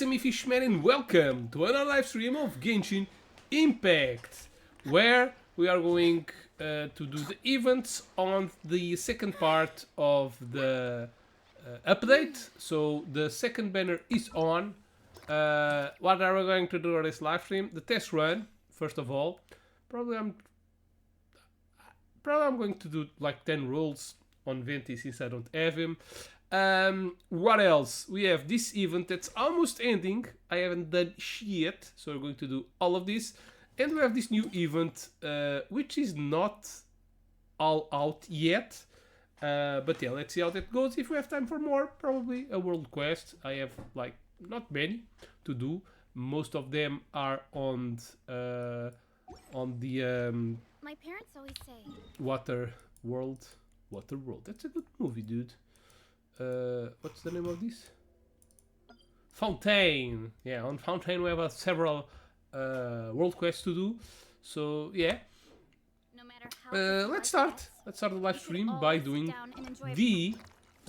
it's me Fishman and welcome to another live stream of Genshin Impact, where we are going to do the events on the second part of the update. So the second banner is on. What are we going to do on this live stream? The test run, first of all. Probably I'm going to do like 10 rolls on Venti since I don't have him. What else? We have this event that's almost ending. I haven't done shit, so we're going to do all of this. And we have this new event, which is not all out yet. But yeah, let's see how that goes. If we have time for more, probably a world quest. I have like not many to do. Most of them are on the My parents always say Water World. That's a good movie, dude. What's the name of this? Fontain. Yeah, on Fontain we have several world quests to do. So yeah, no matter how let's start. Let's start the live stream by doing the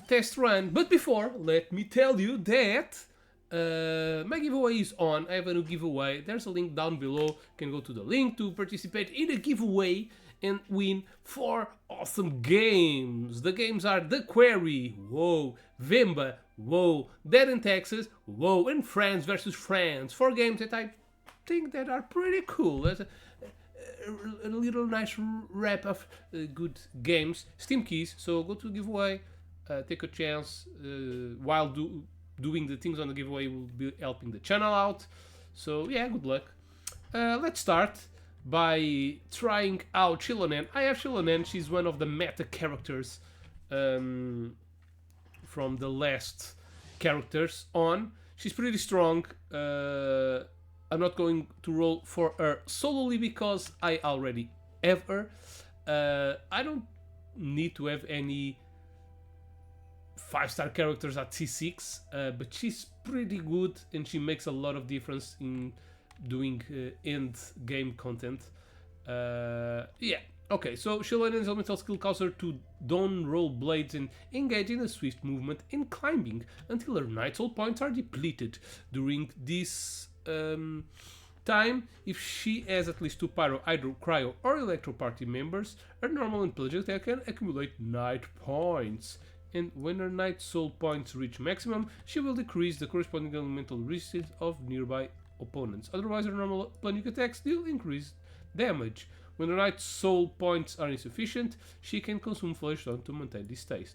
test run. But before, let me tell you that my giveaway is on. I have a new giveaway. There's a link down below. You can go to the link to participate in the giveaway and win 4 awesome games. The games are The Quarry, whoa, Vemba, whoa, Dead in Texas, whoa, and Friends vs. Friends. 4 games that I think that are pretty cool. That's a little nice wrap of good games. Steam keys, so go to the giveaway, take a chance. While doing the things on the giveaway will be helping the channel out. So yeah, good luck. Let's start by trying out Shilonen. I have Shilonen. She's one of the meta characters from the last characters on. She's pretty strong. I'm not going to roll for her solely because I already have her. I don't need to have any 5-star characters at C6, but she's pretty good and she makes a lot of difference in doing end game content. Yeah, okay, so Shilonen's elemental skill causes her to don't roll blades and engage in a swift movement in climbing until her night soul points are depleted. During this time, if she has at least 2 pyro, hydro, cryo or electro party members, her normal and pelagic attack can accumulate night points. And when her night soul points reach maximum, she will decrease the corresponding elemental resistance of nearby opponents. Otherwise, her normal planic attacks deal increased damage. When her night soul points are insufficient, she can consume flesh stone to maintain this state.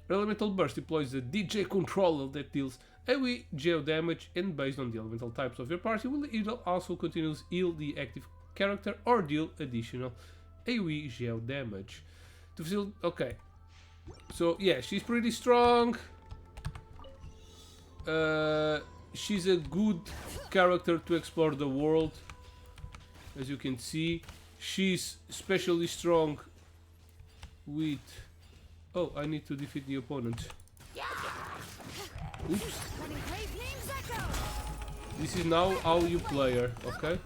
Her elemental burst deploys a DJ controller that deals AoE geo damage, and based on the elemental types of your party, will either also continuously heal the active character or deal additional AoE geo damage. To facilitate, okay. So yeah, she's pretty strong. She's a good character to explore the world. As you can see, she's especially strong with... Oh, I need to defeat the opponent. Oops. This is now how you play her, okay?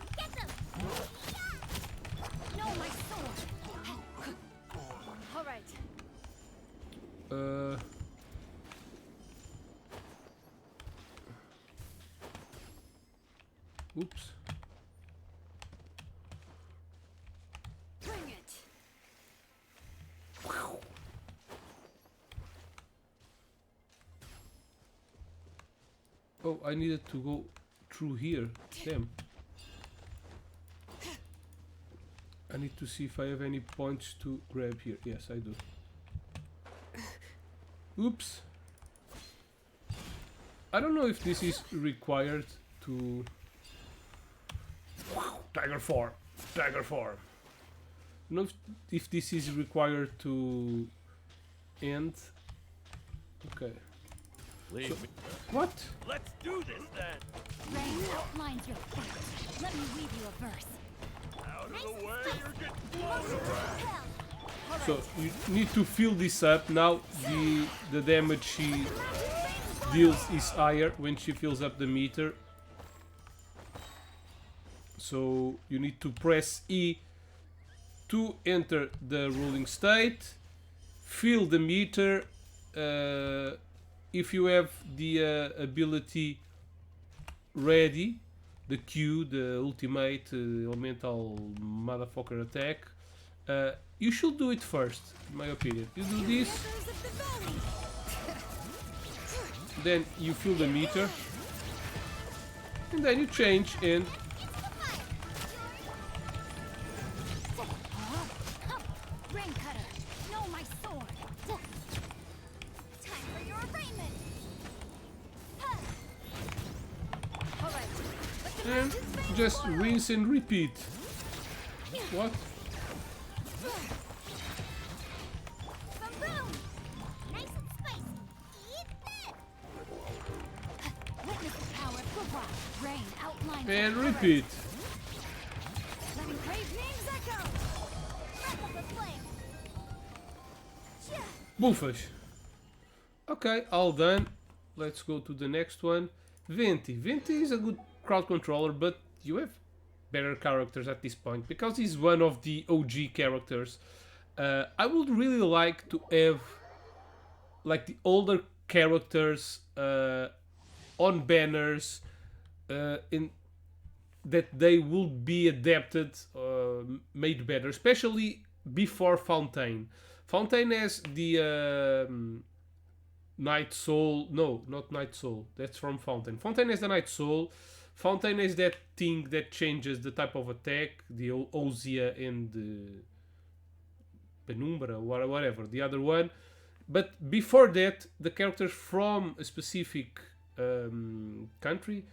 Oops. Bring it. Oh, I needed to go through here. Damn. I need to see if I have any points to grab here. Yes, I do. Oops. I don't know if this is required to... Tiger form. Tiger form. I don't know if this is required to end. Okay. So, what? Let's do this then. Rain outlines your fight. Let me weave you a verse. Out of the way, you're getting blown away. So you need to fill this up. Now the damage she deals is higher when she fills up the meter. So you need to press E to enter the ruling state, fill the meter. If you have the ability ready the Q, the ultimate elemental motherfucker attack, you should do it first, in my opinion. You do this, Rivers of the valley. then you fill the meter, and then you change and Rain cutter. No, my sword. Time for your arraignment. All right. Let the and mountains vein just oil. rinse and repeat. What? Some boom. Nice and spicy. Eat that. Witness the power of Quirky. Rain outlines And the colors. repeat. Letting brave names echo. Breath of the flame. Bufas. Okay, all done. Let's go to the next one. Venti. Venti is a good crowd controller, but you have better characters at this point because he's one of the OG characters. I would really like to have like the older characters on banners in that they will be adapted, made better, especially before Fontain. Fontain has the Night Soul. No, not Night Soul. That's from Fontain. Fontain has the Night Soul. Fontain has that thing that changes the type of attack, the Ozia and the Penumbra, whatever, the other one. But before that, the characters from a specific country,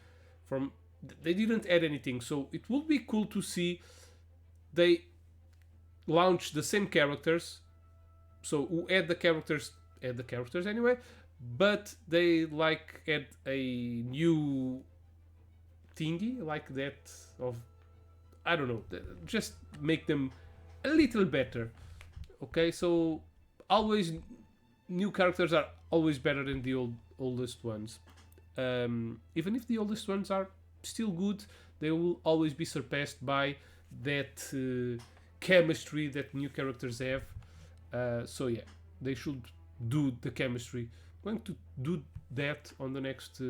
they didn't add anything. So it would be cool to see they launch the same characters. So who add the characters anyway, but they like add a new thingy like that of, I don't know, just make them a little better. Okay, so always new characters are always better than the oldest ones. Even if the oldest ones are still good, they will always be surpassed by that chemistry that new characters have. So yeah, they should do the chemistry. I'm going to do that on the next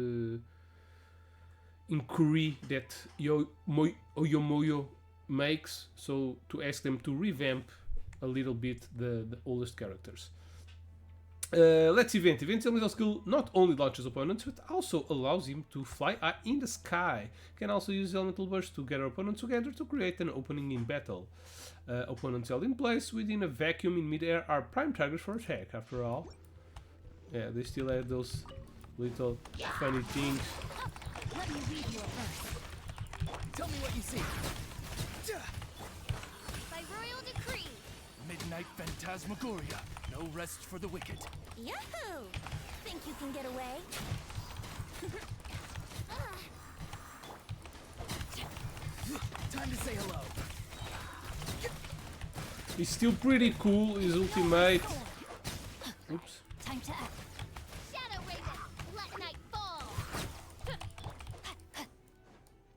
inquiry that Oyomoyo makes, so to ask them to revamp a little bit the oldest characters. Let's see Venti. Venti's elemental skill not only launches opponents, but also allows him to fly in the sky. Can also use elemental burst to gather opponents together to create an opening in battle. Opponents held in place within a vacuum in midair are prime targets for attack, after all. Yeah, they still have those little funny things. Let me read you a verse. Tell me what you see. By royal decree. Midnight phantasmagoria. No rest for the wicked. Yahoo! Think you can get away? Time to say hello. He's still pretty cool, his ultimate. Oops. Time to act. Shadow Raven, let night fall.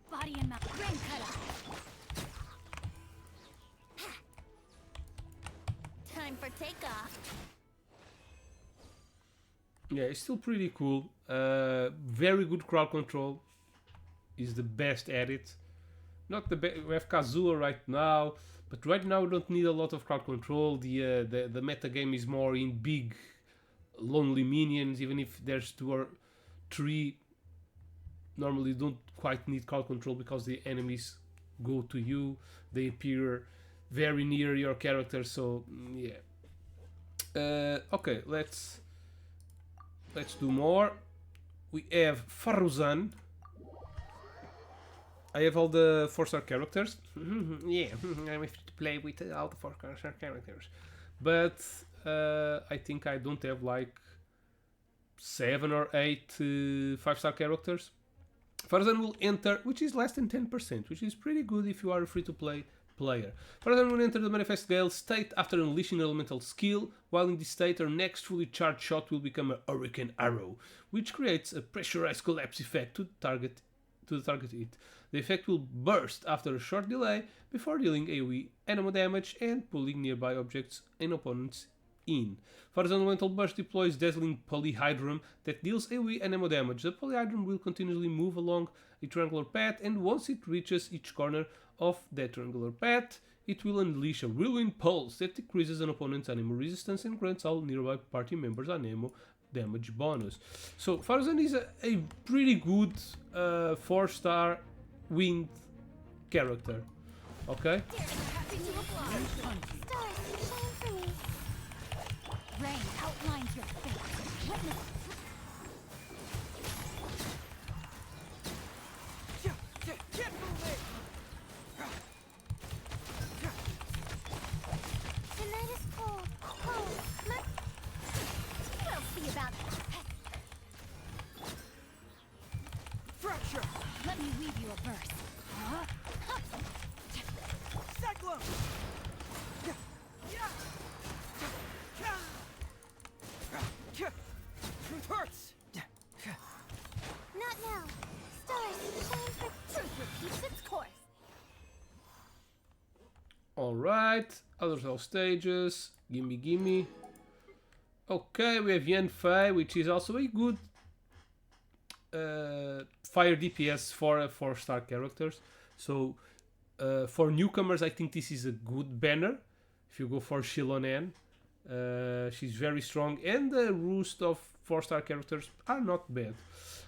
Body and mouth. Rain cutter. Time for takeoff. Yeah, it's still pretty cool. Very good crowd control. Is the best at it. Not the best. We have Kazuha right now, but right now we don't need a lot of crowd control. The meta game is more in big, lonely minions. Even if there's 2 or 3, normally don't quite need crowd control because the enemies go to you. They appear very near your character. So yeah. Okay, let's do more. We have Faruzan. I have all the 4-star characters. Yeah, I'm free to play with all the 4-star characters. But I think I don't have like 7 or 8 5-star characters. Faruzan will enter, which is less than 10%, which is pretty good if you are a free-to-play player. Faruzan will enter the Manifest Gale state after unleashing an elemental skill. While in this state, her next fully charged shot will become a Hurricane Arrow, which creates a pressurized collapse effect to target it. The effect will burst after a short delay before dealing AoE enemy damage and pulling nearby objects and opponents in. Far's Elemental Burst deploys Dazzling Polyhedron that deals AoE and ammo damage. The Polyhedron will continuously move along a triangular path, and once it reaches each corner of that triangular path, it will unleash a Whirlwind Pulse that decreases an opponent's ammo resistance and grants all nearby party members an ammo damage bonus. So Farzan is a pretty good 4-star wind character. Okay? Happy to apply. Stars, shine for me. Rain outlines your fate. Witness. Get moving! The night is cold. Cold. We'll see about that. Fracture! Let me weave you a verse. Huh? Cyclone! Truth hurts! Not now. Stars, shine for truth keeps its course. Alright, other cell stages, gimme. Okay, we have Yanfei, which is also a good fire DPS for 4-star characters. So for newcomers, I think this is a good banner. If you go for Shilonen, she's very strong, and the roost of 4-star characters are not bad.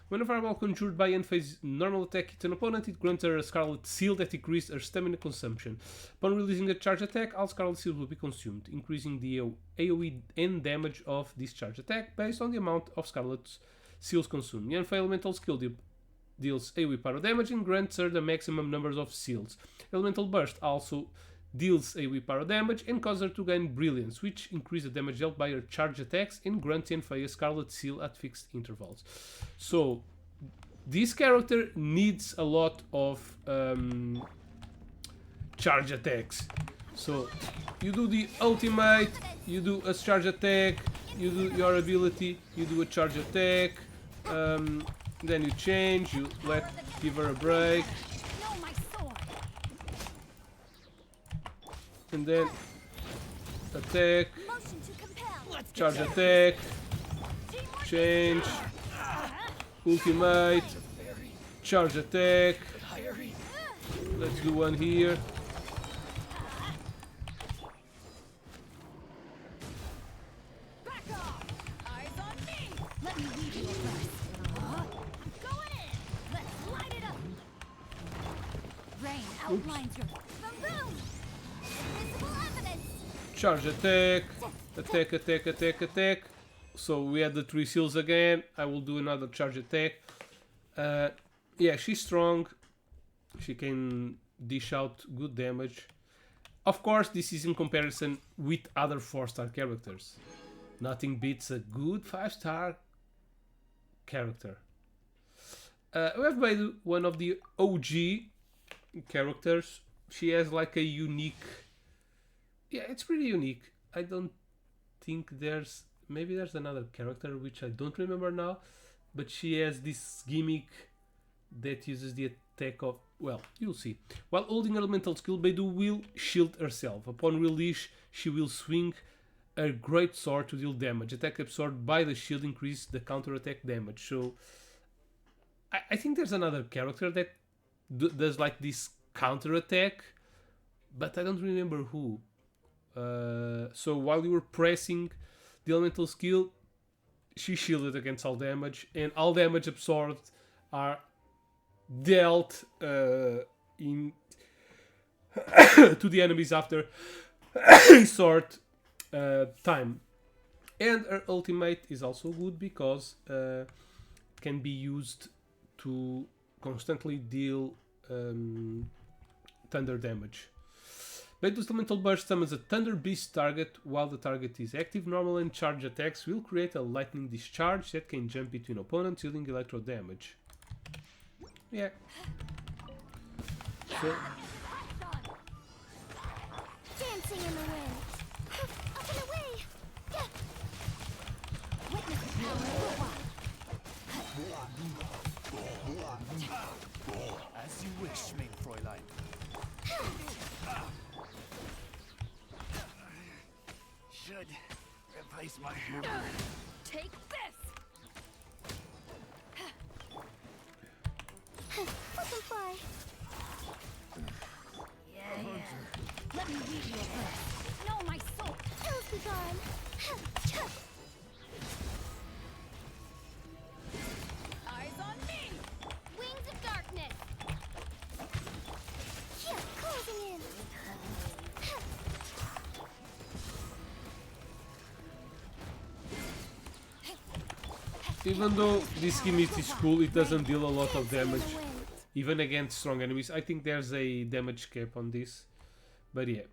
When a fireball conjured by Yanfei's normal attack hits an opponent, it grants her a Scarlet Seal that decreases her stamina consumption. Upon releasing a charge attack, all Scarlet Seals will be consumed, increasing the AoE and damage of this charge attack based on the amount of Scarlet Seals consumed. Yanfei Elemental Skill deals AoE pyro damage and grants her the maximum numbers of seals. Elemental Burst also deals AoE pyro damage and causes her to gain Brilliance, which increases the damage dealt by her charge attacks and grants Yanfei a Scarlet Seal at fixed intervals. So, this character needs a lot of charge attacks. So, you do the ultimate, you do a charge attack, you do your ability, you do a charge attack, then you change, you give her a break, Know my sword. and then attack, Motion to compel. charge attack, change, ultimate, charge attack. Let's do one here. Back off. Eyes on me. Let me weave you a verse. I'm going in. Let's light it up. Rain outlines your Boom! Invisible evidence! Charge attack, attack. So we had the 3 seals again. I will do another charge attack. Yeah, she's strong. She can dish out good damage. Of course, this is in comparison with other 4-star characters. Nothing beats a good 5-star character. We have made one of the OG characters. She has like a unique... Yeah, it's pretty unique. I don't think there's... Maybe there's another character which I don't remember now. But she has this gimmick that uses the attack of... Well, you'll see. While holding elemental skill, Beidou will shield herself. Upon release, she will swing a great sword to deal damage. Attack absorbed by the shield increases the counter attack damage. So, I think there's another character that does like this counter attack, but I don't remember who. So while you were pressing the elemental skill, she shielded against all damage, and all damage absorbed are dealt in to the enemies after a short time. And her ultimate is also good because can be used to constantly deal thunder damage. Beidou's Elemental Burst summons a Thunder Beast target while the target is active. Normal and charge attacks will create a lightning discharge that can jump between opponents, dealing electro damage. Yeah. So, dancing in the wind. Up and away. Yeah. Witness the power of the wild. As you wish, mein Fräulein. Should Place my hammer. Take this! Let them fly. Yeah. Let me read you a verse. No, my soul! Ills be gone. Eyes on me! Wings of darkness. Yeah, closing in. Even though this gimmick is cool, it doesn't deal a lot of Dancing in the damage, wind. even against strong enemies. I think there's a damage cap on this. But yeah.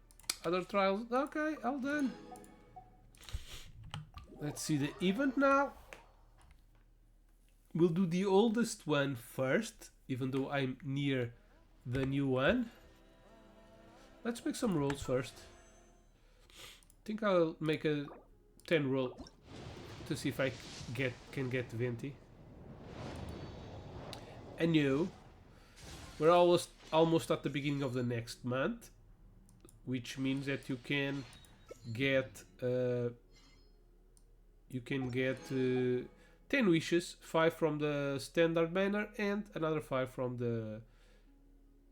Other trials. Okay, all done. Let's see the event now. We'll do the oldest one first, even though I'm near the new one. Let's make some rolls first. I think I'll make a 10 roll to see if I can get 20. And you, we're almost at the beginning of the next month, which means that you can get 10 wishes, 5 from the standard banner and another 5 from the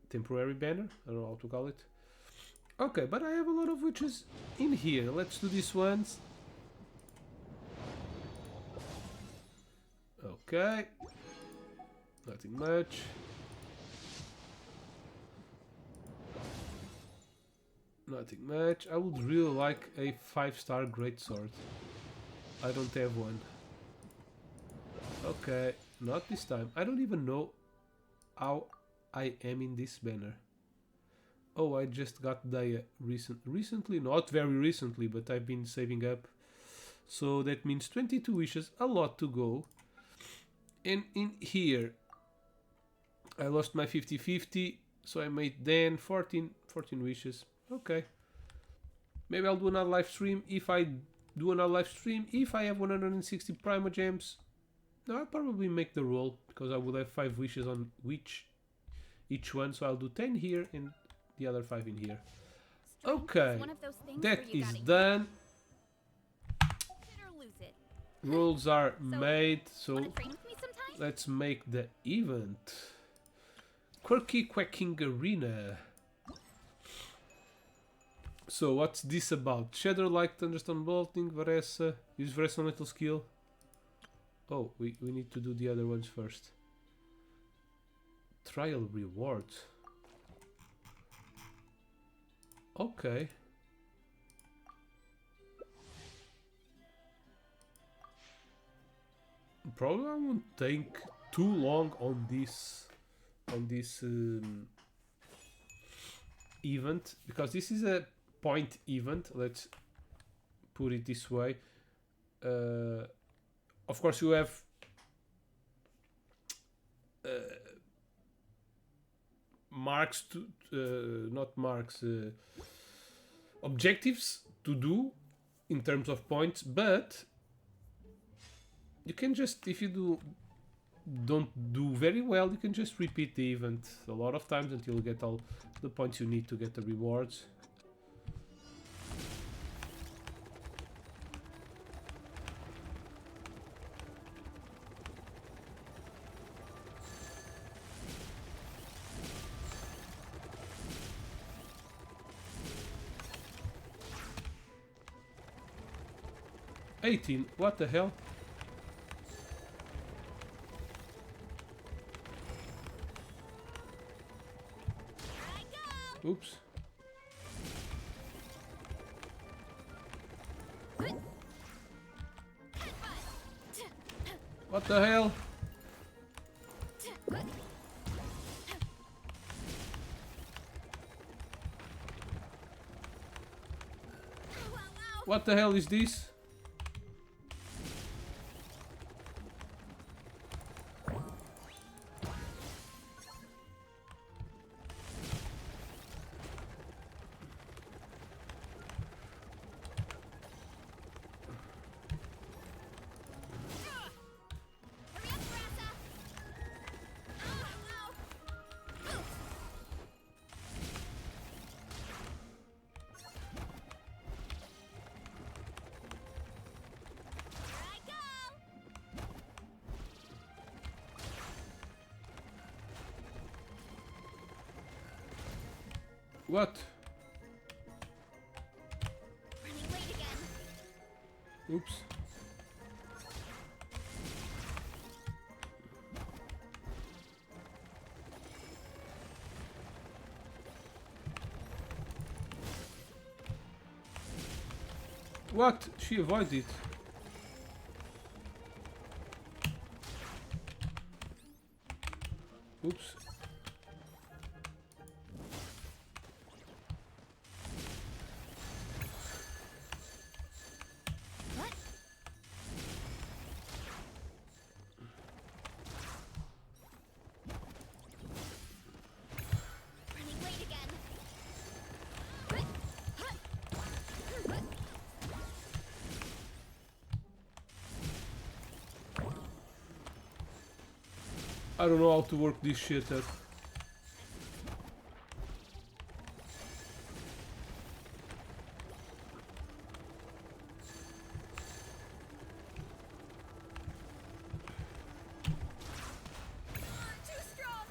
temporary banner. I don't know how to call it. Okay, but I have a lot of wishes in here. Let's do these ones. Okay, nothing much. Nothing much. I would really like a 5-star greatsword. I don't have one. Okay, not this time. I don't even know how I am in this banner. Oh, I just got the recently, not very recently, but I've been saving up. So that means 22 wishes, a lot to go. And in here, I lost my 50-50, so I made then 14 wishes. Okay. Maybe I'll do another live stream. If I do another live stream, if I have 160 Prima Gems, no, I'll probably make the roll, because I will have 5 wishes on each one, so I'll do 10 here and the other 5 in here. Okay, that is done. Rolls are made, so let's make the event. Quirky Quacking Arena. So what's this about? Shadow Light, Thunderstone Bolting, Varesa, use Varesa on Little Skill. Oh, we need to do the other ones first. Trial rewards. Okay. Probably I won't take too long on this event, because this is a point event. Let's put it this way. Of course, you have marks to not marks, objectives to do in terms of points, but you can just, if you don't do very well, you can just repeat the event a lot of times until you get all the points you need to get the rewards. What the hell? Oops. What the hell? What the hell is this? What? Running late again. Oops. What? She avoided. Oops. What? Running late again. I don't know how to work this shit out. Too strong.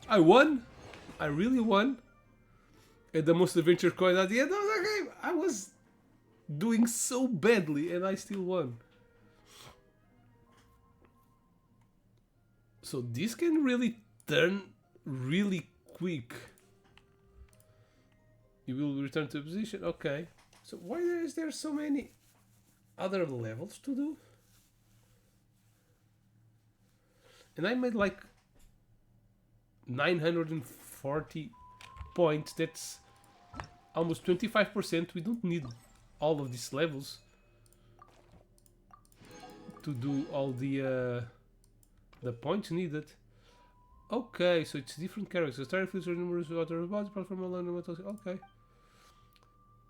I won. I really won. And the most adventure coin at the end of the game. I was doing so badly and I still won. So this can really turn really quick. You will return to position. Okay. So why is there so many other levels to do? And I made like 940 points. That's almost 25%. We don't need all of these levels to do all the points needed. Okay, so it's different characters. Starting with numerous water robots, platform online, okay.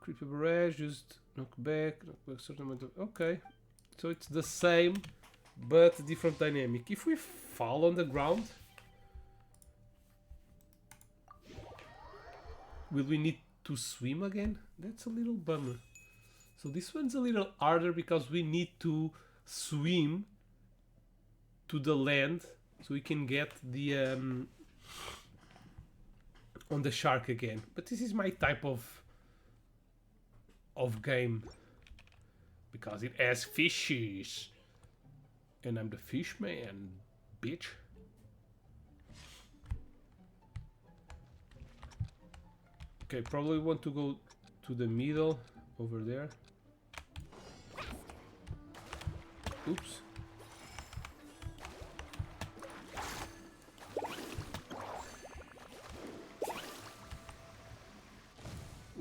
Creepy barrage, just knock back a certain amount of. Okay, so it's the same but different dynamic. If we fall on the ground, will we need to swim again? That's a little bummer. So this one's a little harder because we need to swim to the land so we can get the on the shark again. But this is my type of game because it has fishes and I'm the fish man, bitch. Okay, probably want to go to the middle over there. Oops.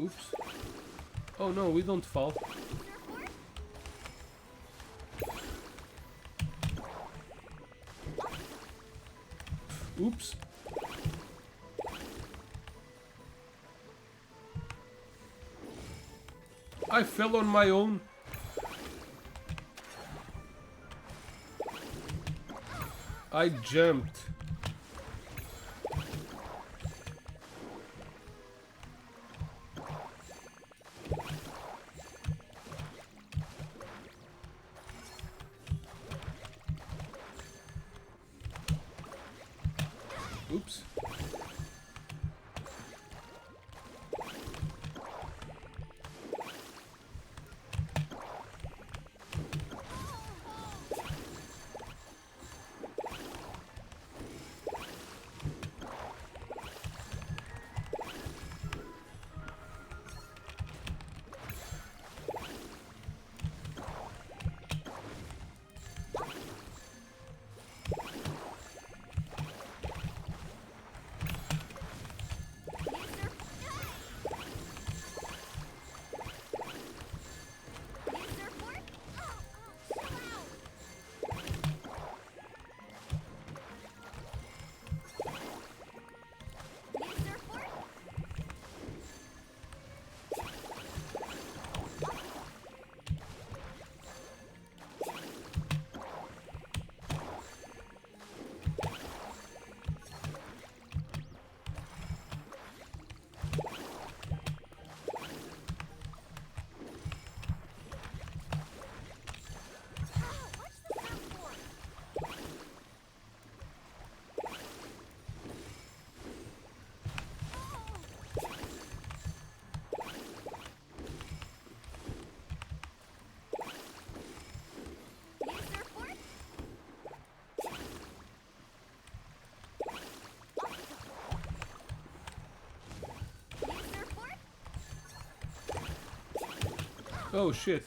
Oops. Oh no, we don't fall. Oops. I fell on my own. I jumped. Oops. Oh shit.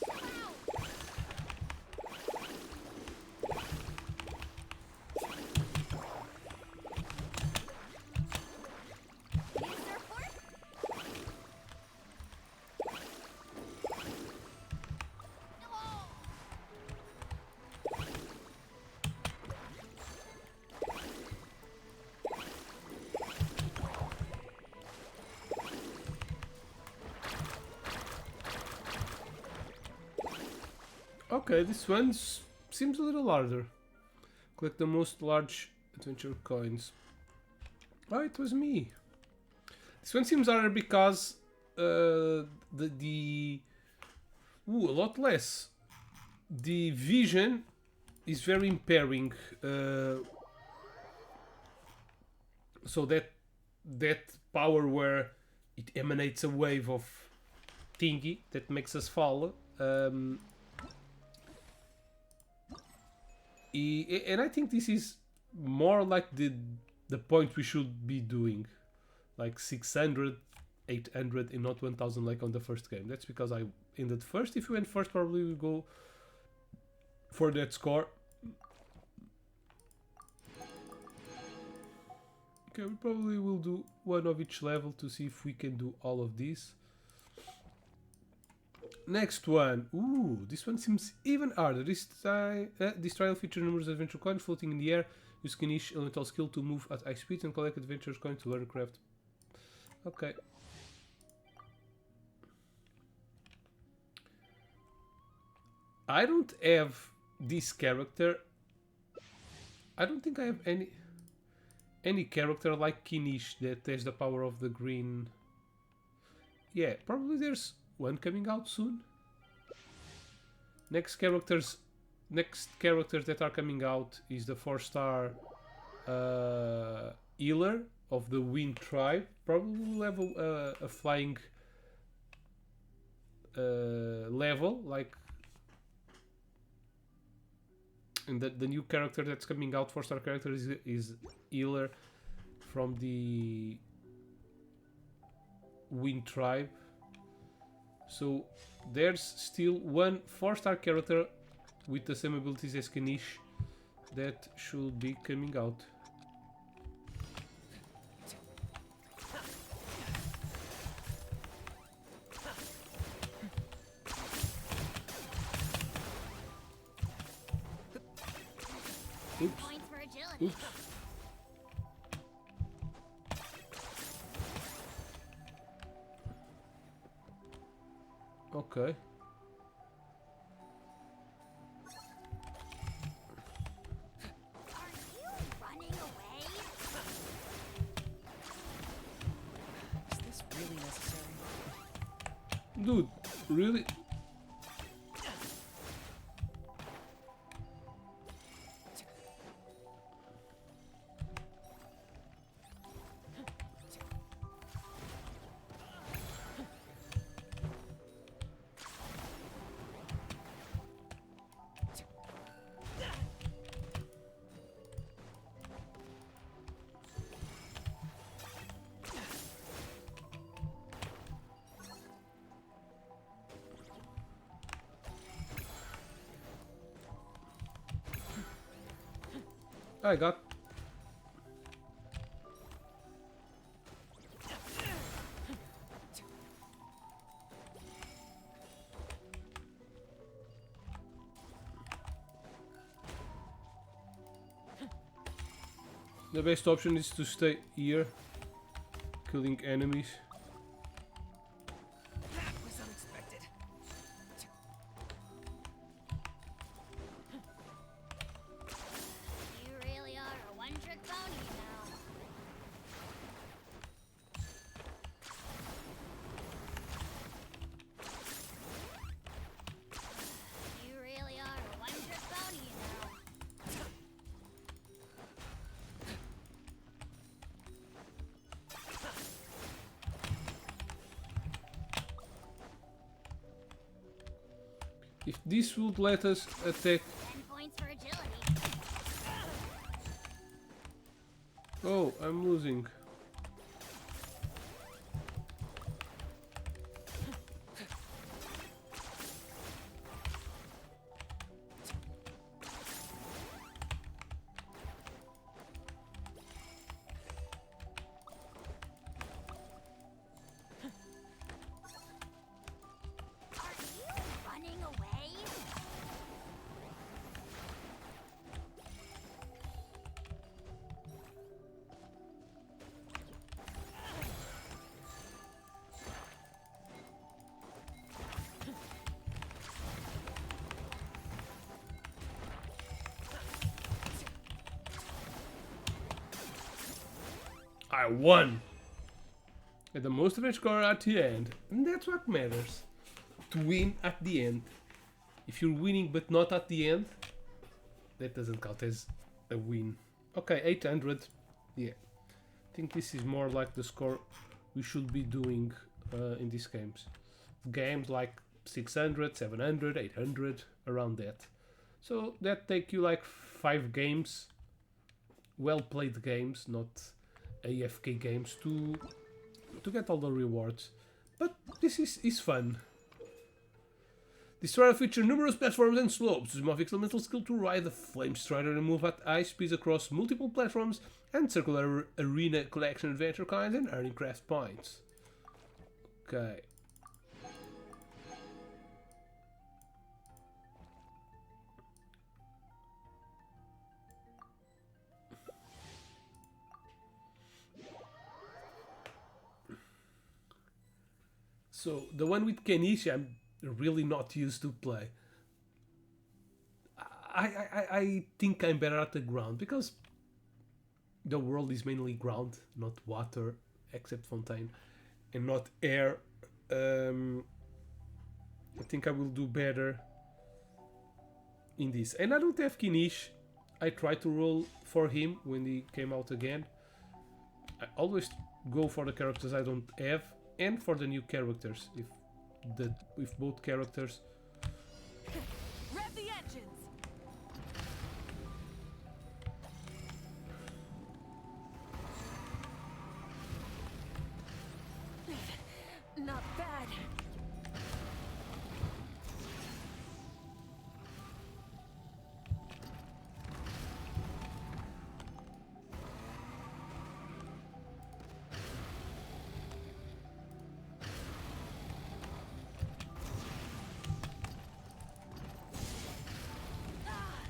Okay, this one seems a little harder. Collect the most large adventure coins. Oh, it was me. This one seems harder because the ooh, a lot less. The vision is very impairing. So that power where it emanates a wave of thingy that makes us fall. And I think this is more like the point we should be doing, like 600, 800 and not 1000 like on the first game. That's because I ended first. If you went first, probably we go for that score. Okay, we probably will do one of each level to see if we can do all of these. Next one. Ooh, this one seems even harder. This trial features numerous adventure coins floating in the air. Use Kanish elemental skill to move at high speeds and collect adventure coins to learn craft. Okay. I don't have this character. I don't think I have any character like Kinish that has the power of the green. Yeah, probably there's one coming out soon. Next characters that are coming out is the 4-star healer of the Wind Tribe. Probably will have a flying level, like, and the new character that's coming out, 4-star character, is healer from the Wind Tribe. So there's still one 4-star character with the same abilities as Kanish that should be coming out. Oops. Points for agility. Oops. Okay. Are you running away? Is this really necessary? Dude, really? I got. The best option is to stay here, killing enemies. That was unexpected. You really are a one-trick pony now. You really are a one-trick pony now. If this would let us attack. 10 points for agility. Oh, I'm losing. I won! And the most adventure score at the end. And that's what matters. To win at the end. If you're winning but not at the end, that doesn't count as a win. Okay, 800. Yeah. I think this is more like the score we should be doing in these games. Games like 600, 700, 800, around that. So that take you like 5 games, well played games, not AFK games, to get all the rewards. But this is fun. This trial features numerous platforms and slopes. Use my experimental skill to ride the Flame Strider and move at high speeds across multiple platforms and circular arena collection adventure kinds and earning craft points. Okay. So the one with Kenichi, I'm really not used to play. I think I'm better at the ground because the world is mainly ground, not water, except Fontain, and not air. I think I will do better in this. And I don't have Kenichi. I tried to roll for him when he came out again. I always go for the characters I don't have and for the new characters if both characters. Rev the engines. Not bad.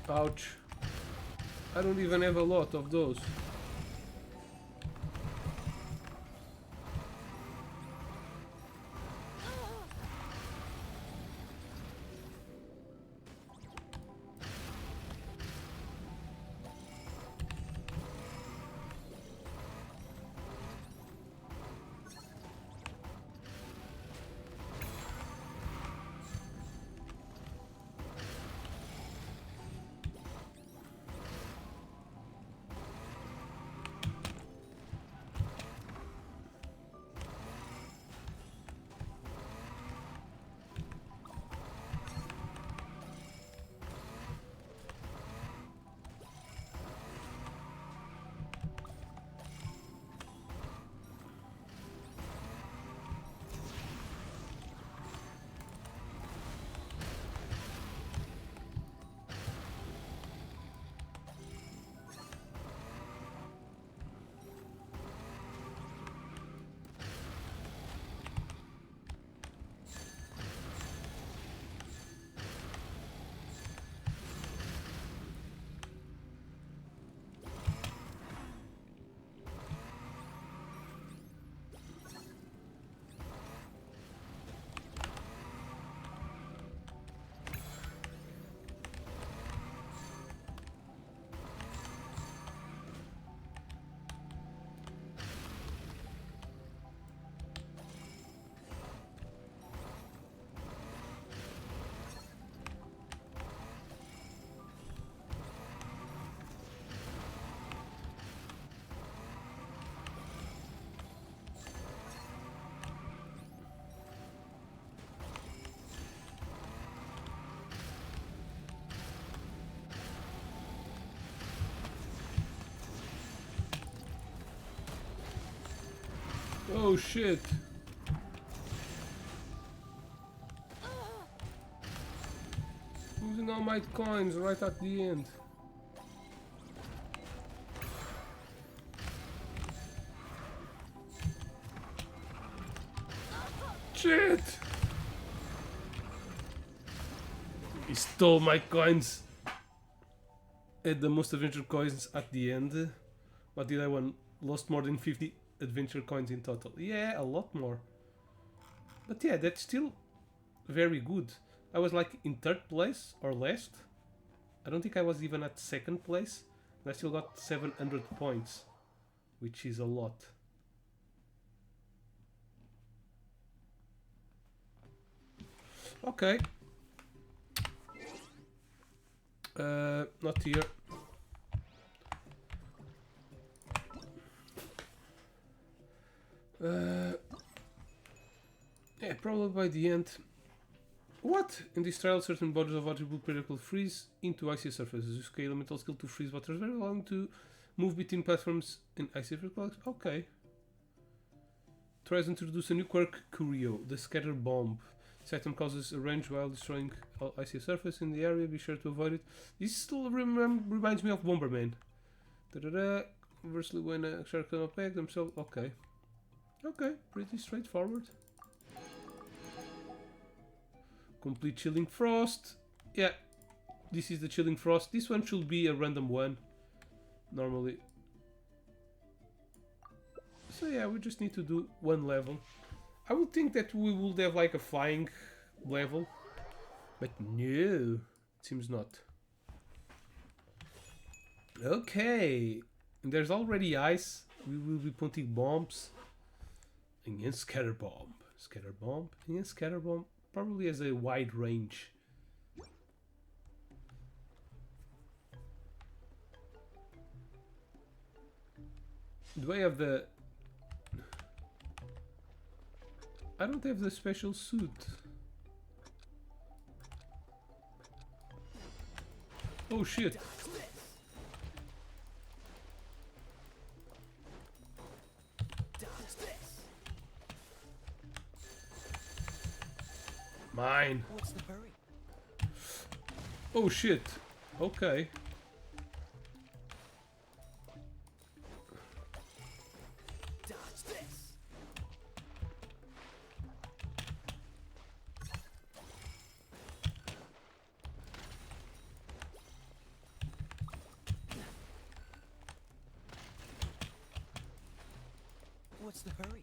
Ouch. I don't even have a lot of those. Oh shit. Losing all my coins right at the end. Shit! He stole my coins. At the most adventure coins at the end. What did I win? Lost more than 50 adventure coins in total. Yeah, a lot more. But yeah, that's still very good. I was like in 3rd place or last. I don't think I was even at 2nd place. And I still got 700 points. Which is a lot. Okay. Not here. Yeah, probably by the end. What? In this trial, certain bodies of water will periodically freeze into icy surfaces. Use K elemental skill to freeze water is very long to move between platforms in icy surfaces. Okay. Tries to introduce a new quirk, Curio, the scatter bomb. This item causes a range while destroying all icy surface in the area. Be sure to avoid it. This still reminds me of Bomberman. Da-da-da. Conversely, when a shark cannot pack themselves. Okay. Okay, pretty straightforward. Complete Chilling Frost. Yeah, this is the Chilling Frost. This one should be a random one, normally. So yeah, we just need to do one level. I would think that we would have like a flying level, but no, it seems not. Okay, and there's already ice. We will be putting bombs against Scatter Bomb. Scatter Bomb against Scatter Bomb. Probably has a wide range. Do I have the... I don't have the special suit. Oh shit. Mine. What's the hurry? Oh shit. Okay. Dodge this. What's the hurry?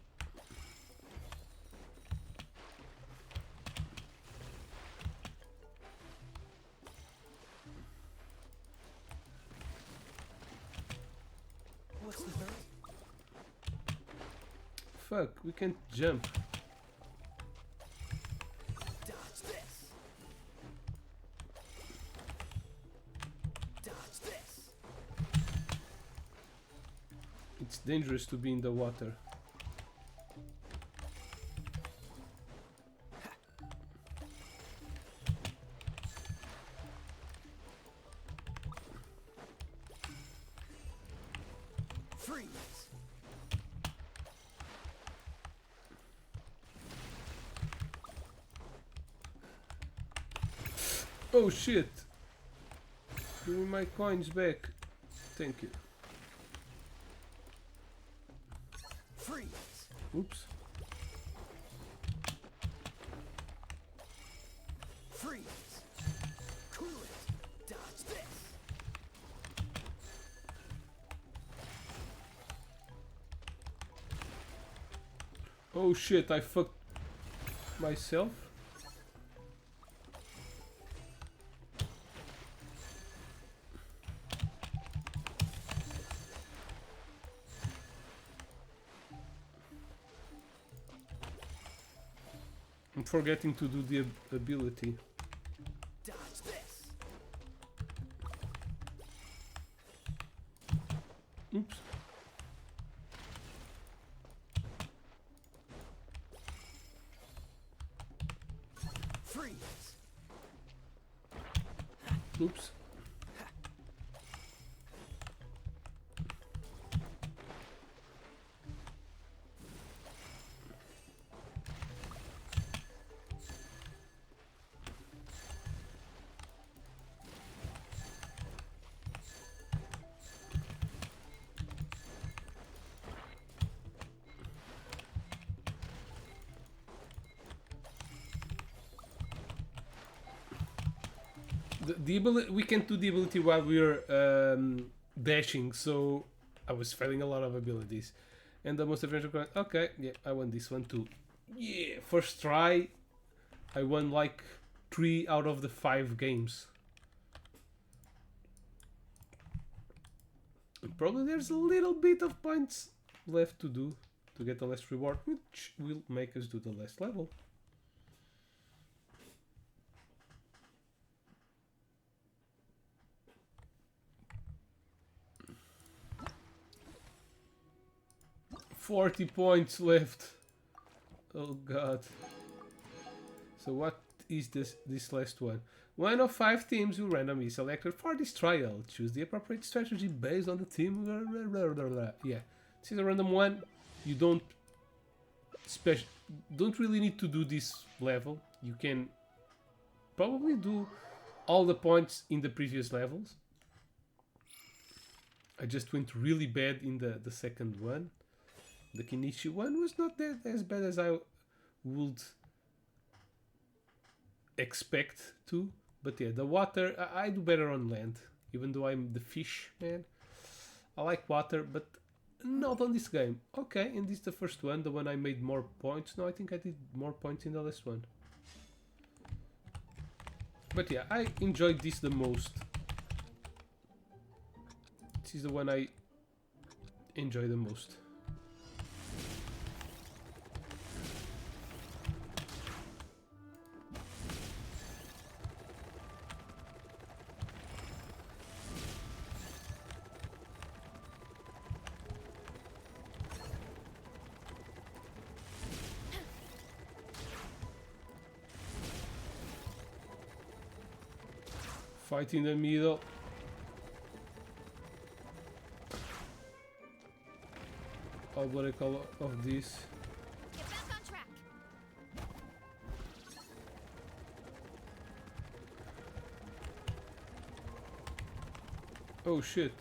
What's the hurry? Fuck, we can't jump. Dodge this. Dodge this. It's dangerous to be in the water. Freeze. Oh shit! Give me my coins back. Thank you. Freeze. Oops. Freeze. Cool it. Dodge this. Oh shit, I fucked myself. I'm forgetting to do the ability. Dodge this. Oops. Freeze. Oops. The ability, we can't do the ability while we're dashing, so I was failing a lot of abilities. And the most adventure, okay, yeah, I won this one too. Yeah, first try, I won like 3 out of the 5 games. And probably there's a little bit of points left to do to get the last reward, which will make us do the last level. 40 points left. Oh god. So what is this last one? One of 5 teams will randomly selected for this trial. Choose the appropriate strategy based on the team. Yeah, this is a random one. You don't really need to do this level. You can probably do all the points in the previous levels. I just went really bad in the second one. The Kenichi one was not that as bad as I would expect to. But yeah, the water, I do better on land. Even though I'm the fish man. I like water, but not on this game. Okay, and this is the first one, the one I made more points. No, I think I did more points in the last one. But yeah, I enjoyed this the most. This is the one I enjoy the most. Fight in the middle. I'll break all of this. Get back on track. Oh shit.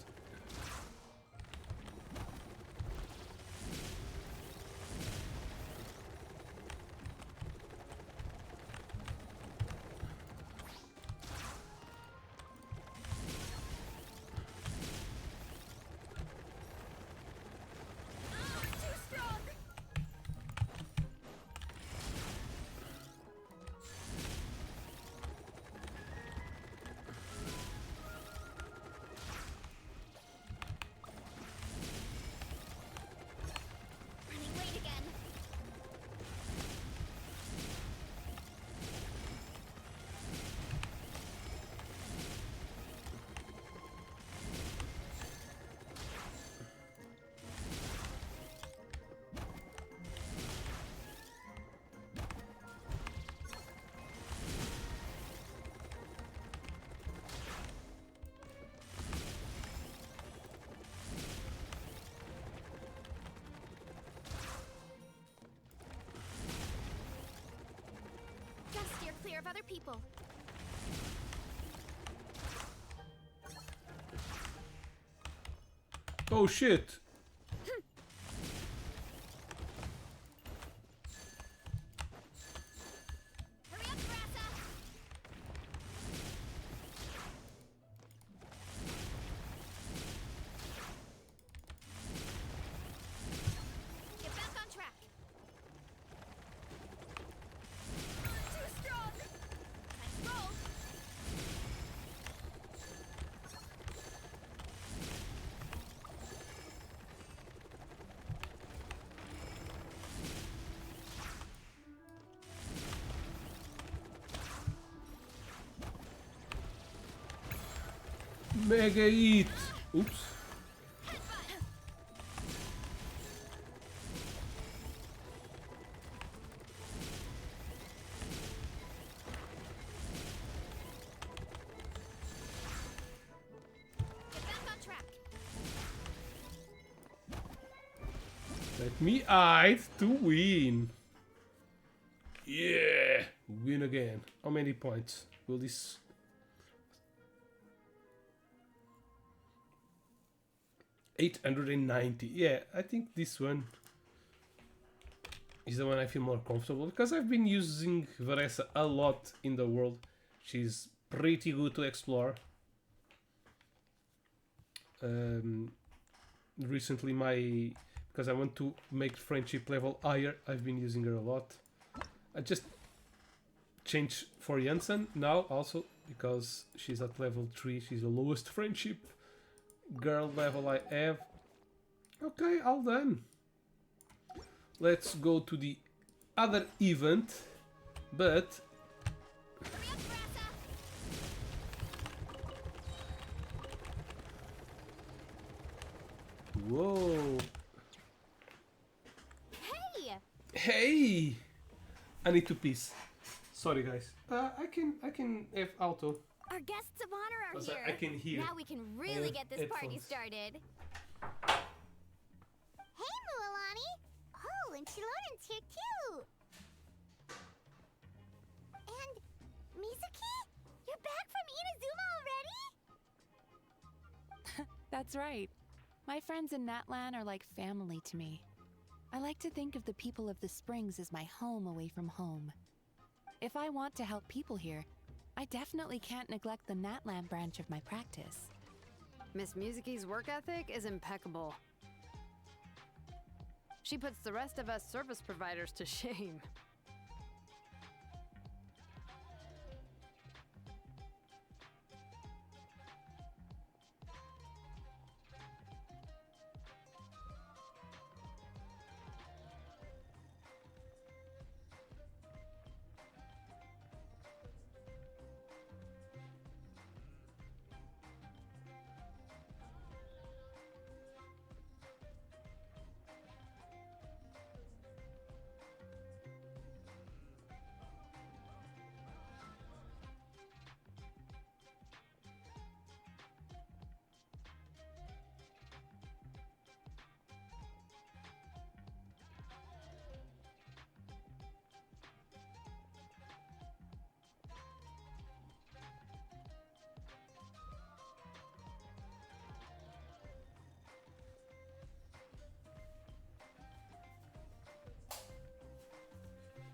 Too strong. Running late again. Gotta steer clear of other people. Oh shit. Hurry up, Grassa. Get back on track. Too strong. Let's roll. Mega hit. Oops. Get back on track. Let me hide to win. Yeah. Win again. How many points will this... 890. Yeah, I think this one is the one I feel more comfortable because I've been using Varessa a lot in the world. She's pretty good to explore. Recently because I want to make friendship level higher, I've been using her a lot. I just changed for Jensen now also because she's at level 3. She's the lowest friendship girl level I have. Okay, all done. Let's go to the other event, but Hurry up, Grassa. whoa, Hey! I need to piss. Sorry, guys. I can have auto. Our guests of honor are Because here. I can hear. Now we can really have get this party headphones. started. Hey, Mualani. Oh, and Shilonen's here too. And Mizuki, you're back from Inazuma already? That's right. My friends in Natlan are like family to me. I like to think of the people of the Springs as my home away from home. If I want to help people here, I definitely can't neglect the Natlan branch of my practice. Miss Mizuki's work ethic is impeccable. She puts the rest of us service providers to shame.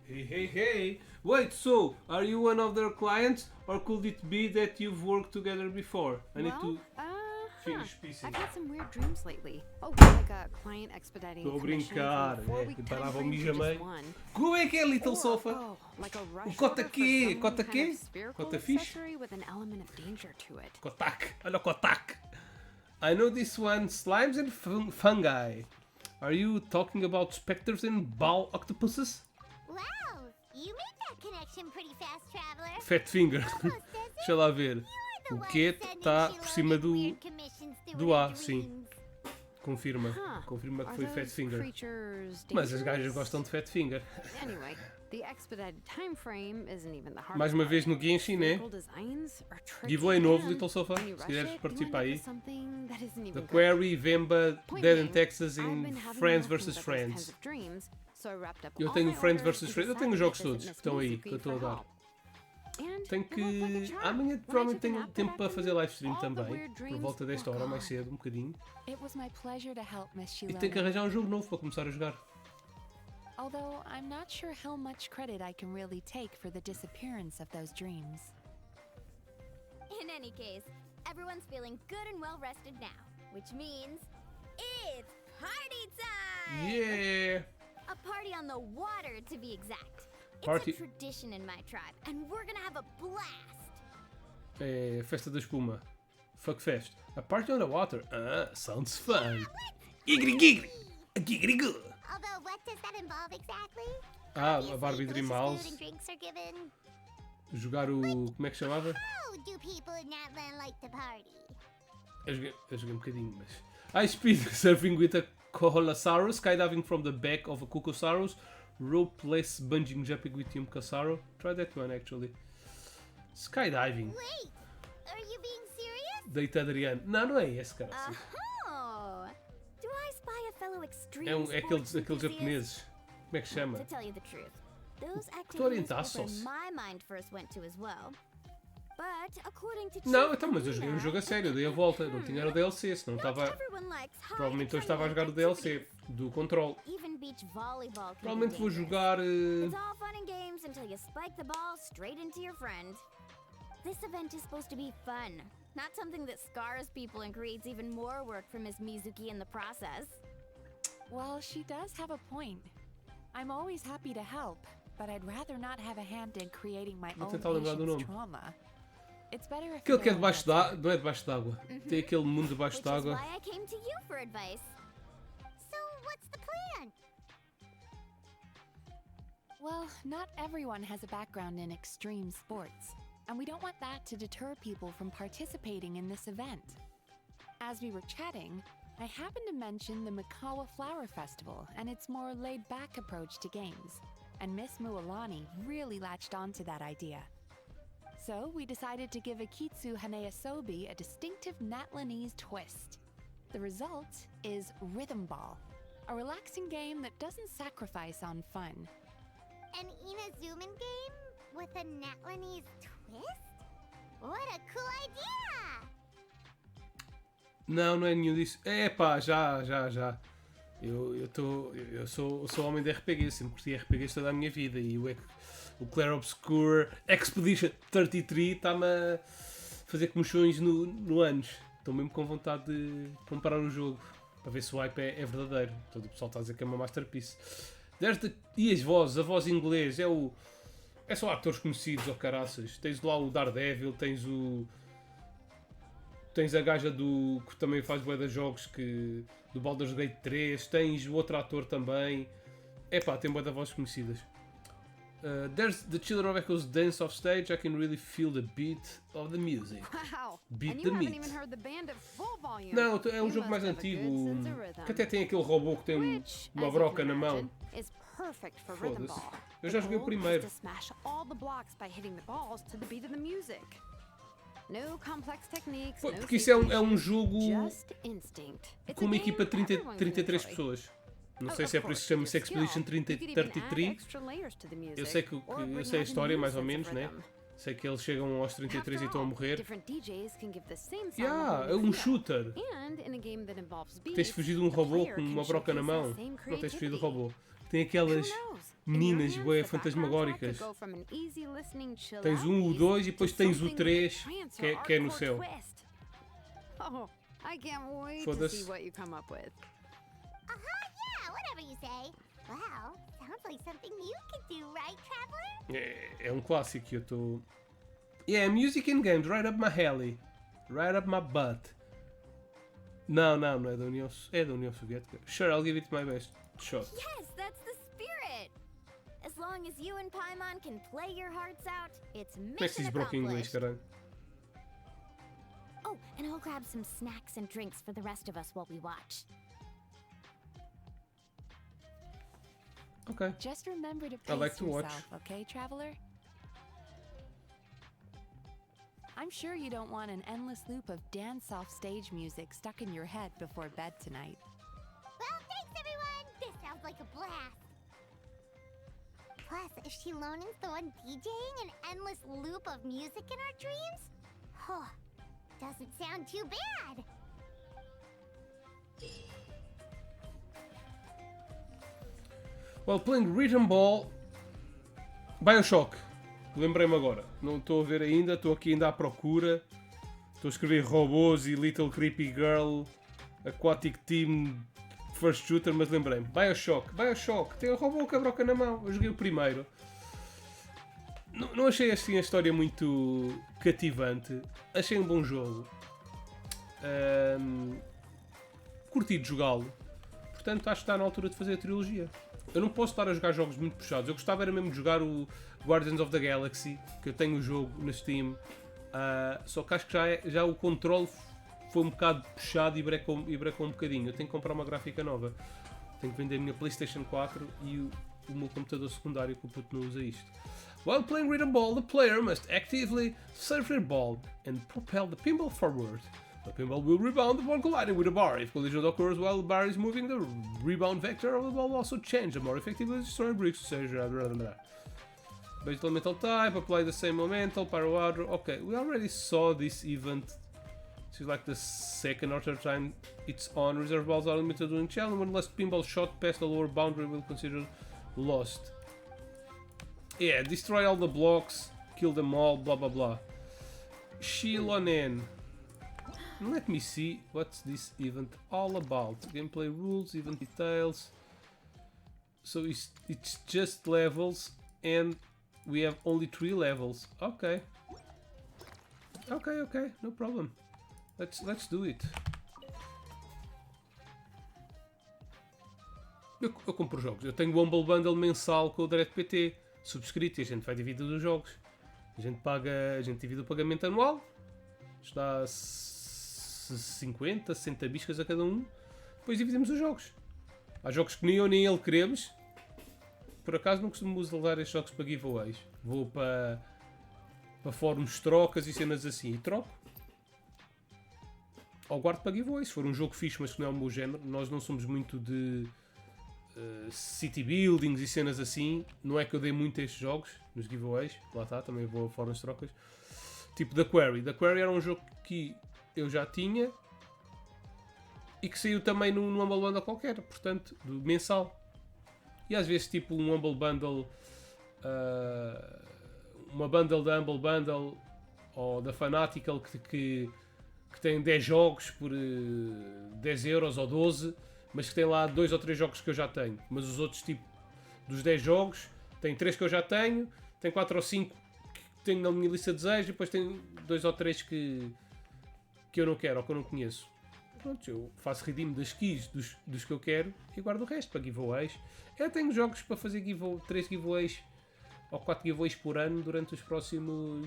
Hey. Wait, so, are you one of their clients? Or could it be that you've worked together before? I need to finish pissing. I've had some weird dreams lately. Oh, like a client expediting Estou a commission brincar, from a 4-week que time parava o frame to mijo a just meio. one. Como é que é, Little Or, Sofa? oh, like a rush cota order for quê? some Cota kind quê? of spherical Cota fixe? accessory with an element of danger to it. Kotak, olha o Kotak. I know this one, slimes and fungi. Are you talking about specters and ball octopuses? Wow, you made that connection pretty fast, traveler. Fat finger. Almost as if Deixa lá ver. you're the O one Q sending está por cima Shiloh do, weird commissions through do her A, sim. dreams. Confirma. Huh. Confirma que Are foi Fat those Finger. creatures Mas as gajas dangerous? gostam de Fat Finger. Anyway, the expedited time frame isn't even the hard Mais uma part. vez no Genshin, né? Spherical designs are tricky, Giveaway novo, and Little Sofa. when you Se rush quiseres, it, you participa end up aí. with something that isn't even The good. Query, Vemba, Point Dead and being, Texas I've in been having Friends nothing vs but those kinds Friends. of dreams, so I wrapped up Eu all tenho my Friends orders vs and Friends. Eu tenho os decided jogos to todos visit que estão aí, Miss que eu Mizuki estou a for dar. help. And Tenho it worked like a que. charm. Amanhã When I provavelmente took a tenho nap tempo that para fazer afternoon, live stream all the também. weird Por dreams volta desta were hora, mais gone. cedo, um bocadinho. It was my pleasure to help Miss E Shilona. tenho que arranjar um jogo novo para começar a jogar. Although I'm not sure how much credit I can really take for the disappearance of those dreams. In any case, everyone's feeling good and well rested now, which means it's party time! Yeah! A party on the water, to be exact. Party- It's a tradition in my tribe, and we're gonna have a blast! É festa da espuma. Fuck fest. A party on the water. Ah, sounds fun. Giggly giggly. Giggly goo. Although, what does that involve exactly? Ah, a Obviously, Barbie Dream delicious House. food and drinks are given. Jogar o. Como é que chamava? How do people in Natlan like to party? Eu joguei um bocadinho, mas. High speed surfing with a Koholosaurus, skydiving from the back of a Kukosaurus, ropeless bungee jumping with Yumkasaro. Try that one actually. Skydiving. Wait, are you being serious? Deita Adriano. Não é esse, cara. Assim. Oh! Do I spy a fellow extreme É aqueles sports enthusiast? japoneses. Como é que se chama? To tell you the truth, those activities orientaços. were where my mind first went to as well. But according to Não, Chief então, mas eu joguei um Arena, jogo a sério, eu dei a volta. Não tinha o DLC, senão not estava. everyone likes high Provavelmente eu estava a jogar o adrenaline DLC activities. do Control. Even beach volleyball can Provavelmente be vou dangerous. jogar. It's all fun and games until you spike the ball straight into your friend. This event is supposed to be fun, not something that scars people and creates even more work for Miss Mizuki in the process. Well, she does have a point. I'm always happy to help, but I'd rather not have a hand in creating my Vou own tentar lembrar do patient's nome. trauma. It's better if Aquele que é no one debaixo gets d'água. hurt. Não é debaixo d'água. Tem aquele mundo debaixo Which is d'água. why I came to you for advice. So, what's the plan? Well, not everyone has a background in extreme sports, and we don't want that to deter people from participating in this event. As we were chatting, I happened to mention the Makawa Flower Festival and its more laid-back approach to games, and Miss Mualani really latched onto that idea. So we decided to give Akitsu Haneasobi a distinctive Natlanese twist. The result is Rhythm Ball, a relaxing game that doesn't sacrifice on fun. An Inazuman game with a Natlanese twist? What a cool idea! Não, não é nenhum disso. Epá, já. Eu sou homem de RPG, sempre curti RPGs toda a minha vida e o Clair Obscur Expedition 33 está-me a fazer comoções no ânus. Estou mesmo com vontade de comprar o jogo para ver se o hype é verdadeiro. Todo o pessoal está a dizer que é uma masterpiece. E as vozes, a voz em inglês é só atores conhecidos ou caraças. Tens lá o Daredevil, tens a gaja que também faz bué de jogos do Baldur's Gate 3, tens o outro ator também. Epá, tem bué de vozes conhecidas. There's the Children of Echo's dance off stage. I can really feel the beat of the music. Wow. Beat And the you haven't meat. even heard the band at full volume. Não, é um You jogo mais must have a antigo, good sense of rhythm. que até tem aquele robô que tem Which, uma as you broca can na mão. imagine, is perfect for rhythm Foda-se. ball. Eu já The joguei o goal is primeiro. to smash all the blocks by hitting the balls to the beat of the music. No complex techniques, no Porque isso é safety um issues, jogo just instinct. It's com a uma game equipa de everyone can 33 enjoy. pessoas. Não Oh, sei of se é por isso que course, chama-se with skill, Expedition you could even add 33. extra layers to the music, Eu sei que or eu bring sei a out história new mais ou sense menos, of né? rhythm. Sei que eles chegam aos 33 e estão a morrer. Different DJs can give the same song Yeah, a é whole um feel. shooter. And in a game that involves beats, Tens fugido de um the robô player com can uma broca na showcase mão. that same Não tens fugido do creativity. robô. Tem aquelas Who knows? meninas In your bué hands, the background fantasmagóricas. track could go from an easy listening chill Tens out o piece 2 e depois to tens o something 3 with a trance que é or no hardcore céu. twist. Oh, I can't wait to Foda-se. see what you come up with. Yeah, whatever you say. Well, sounds like something you could do, right, Traveler? É um clássico e eu estou... Yeah, music and games, right up my alley. Right up my butt. Não é da União... É da União Soviética. Sure, I'll give it my best shot. Yes, that's the spirit! As long as you and Paimon can play your hearts out, it's Como é que se mission diz broca em inglês, accomplished. caralho? Oh, and I'll grab some snacks and drinks for the rest of us while we watch. Ok. Just remember to I pace like to watch. yourself, okay, traveler? I'm sure you don't want an endless loop of dance-off stage music stuck in your head before bed tonight. Well, thanks, everyone. This sounds like a blast. Plus, if Shilonin's the one DJing an endless loop of music in our dreams, doesn't sound too bad. While playing Rhythm Ball... Bioshock. Lembrei-me agora. Não estou a ver ainda, estou aqui ainda à procura. Estou a escrever robôs e Little Creepy Girl, Aquatic Team, First Shooter, mas lembrei-me. Bioshock. Tem um robô com a broca na mão. Eu joguei o primeiro. Não achei assim a história muito cativante. Achei um bom jogo. Curti de jogá-lo. Portanto, acho que está na altura de fazer a trilogia. Eu não posso estar a jogar jogos muito puxados. Eu gostava era mesmo de jogar o Guardians of the Galaxy, que eu tenho o jogo na Steam. Só que acho que já o controle foi um bocado puxado e brecou um bocadinho. Eu tenho que comprar uma gráfica nova. Tenho que vender a minha PlayStation 4 e o meu computador secundário, que o puto não usa isto. While playing Rhythm Ball, the player must actively serve their ball and propel the pinball forward. The pinball will rebound upon colliding with the bar. If collision occurs while the bar is moving, the rebound vector of the ball will also change and more effectively destroy bricks. Based on metal type, apply the same elemental, pyro water. Okay, we already saw this event. This is like the second or third time it's on. Reserve balls are limited during challenge. When last pinball shot past the lower boundary will consider lost. Yeah, destroy all the blocks, kill them all, blah blah blah. Shilonen. Let me see what's this event all about. Gameplay rules, event details. So it's just levels and we have only 3 levels. Okay, no problem. Let's do it. Eu compro jogos. Eu tenho o Humble Bundle mensal com o DirectPT subscrito e a gente vai dividir os jogos. A gente divide o pagamento anual. Está a 50, 60 biscas a cada um. depois dividimos os jogos. Há jogos que nem eu nem ele queremos. Por acaso não costumo usar estes jogos para giveaways. Vou para fóruns de trocas e cenas assim. E troco. Ou guardo para giveaways. Se for um jogo fixe, mas que não é o meu género. Nós não somos muito de city buildings e cenas assim. Não é que eu dei muito a estes jogos nos giveaways. Lá está, também vou a fóruns de trocas. Tipo The Quarry. The Quarry era um jogo que eu já tinha. E que saiu também num Humble Bundle qualquer. Portanto, do mensal. E às vezes tipo um Humble Bundle, uma bundle da Humble Bundle ou da Fanatical que tem 10 jogos por 10 euros ou 12, mas que tem lá 2 ou 3 jogos que eu já tenho. Mas os outros tipo dos 10 jogos, tem 3 que eu já tenho, tem 4 ou 5 que tenho na minha lista de desejos e depois tem 2 ou 3 que eu não quero ou que eu não conheço. Pronto, eu faço redeem das keys dos que eu quero e guardo o resto para giveaways. Eu tenho jogos para fazer 3 giveaways ou 4 giveaways por ano durante os próximos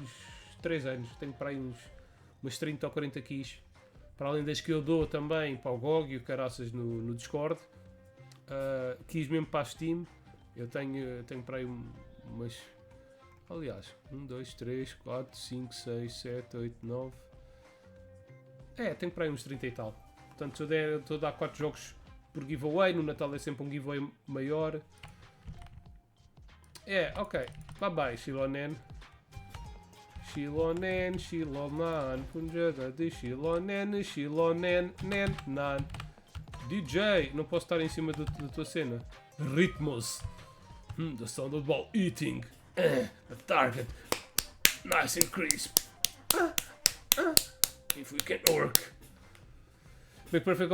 3 anos. Tenho para aí umas 30 ou 40 keys. Para além das que eu dou também para o GOG e o caraças no Discord. Keys mesmo para a Steam. Eu tenho para aí umas... Aliás, 1, 2, 3, 4, 5, 6, 7, 8, 9... tenho para aí uns 30 e tal. Portanto, se eu estou a dar 4 jogos por giveaway, no Natal é sempre um giveaway maior. Ok. Bye bye, Shilonen. Shilonen, Shiloman. Punjada de Shilonen, Shilonen, Nen, Nan. DJ, não posso estar em cima da tua cena. Ritmos. The sound of ball eating. The target. Nice and crisp. If we can work. Make perfect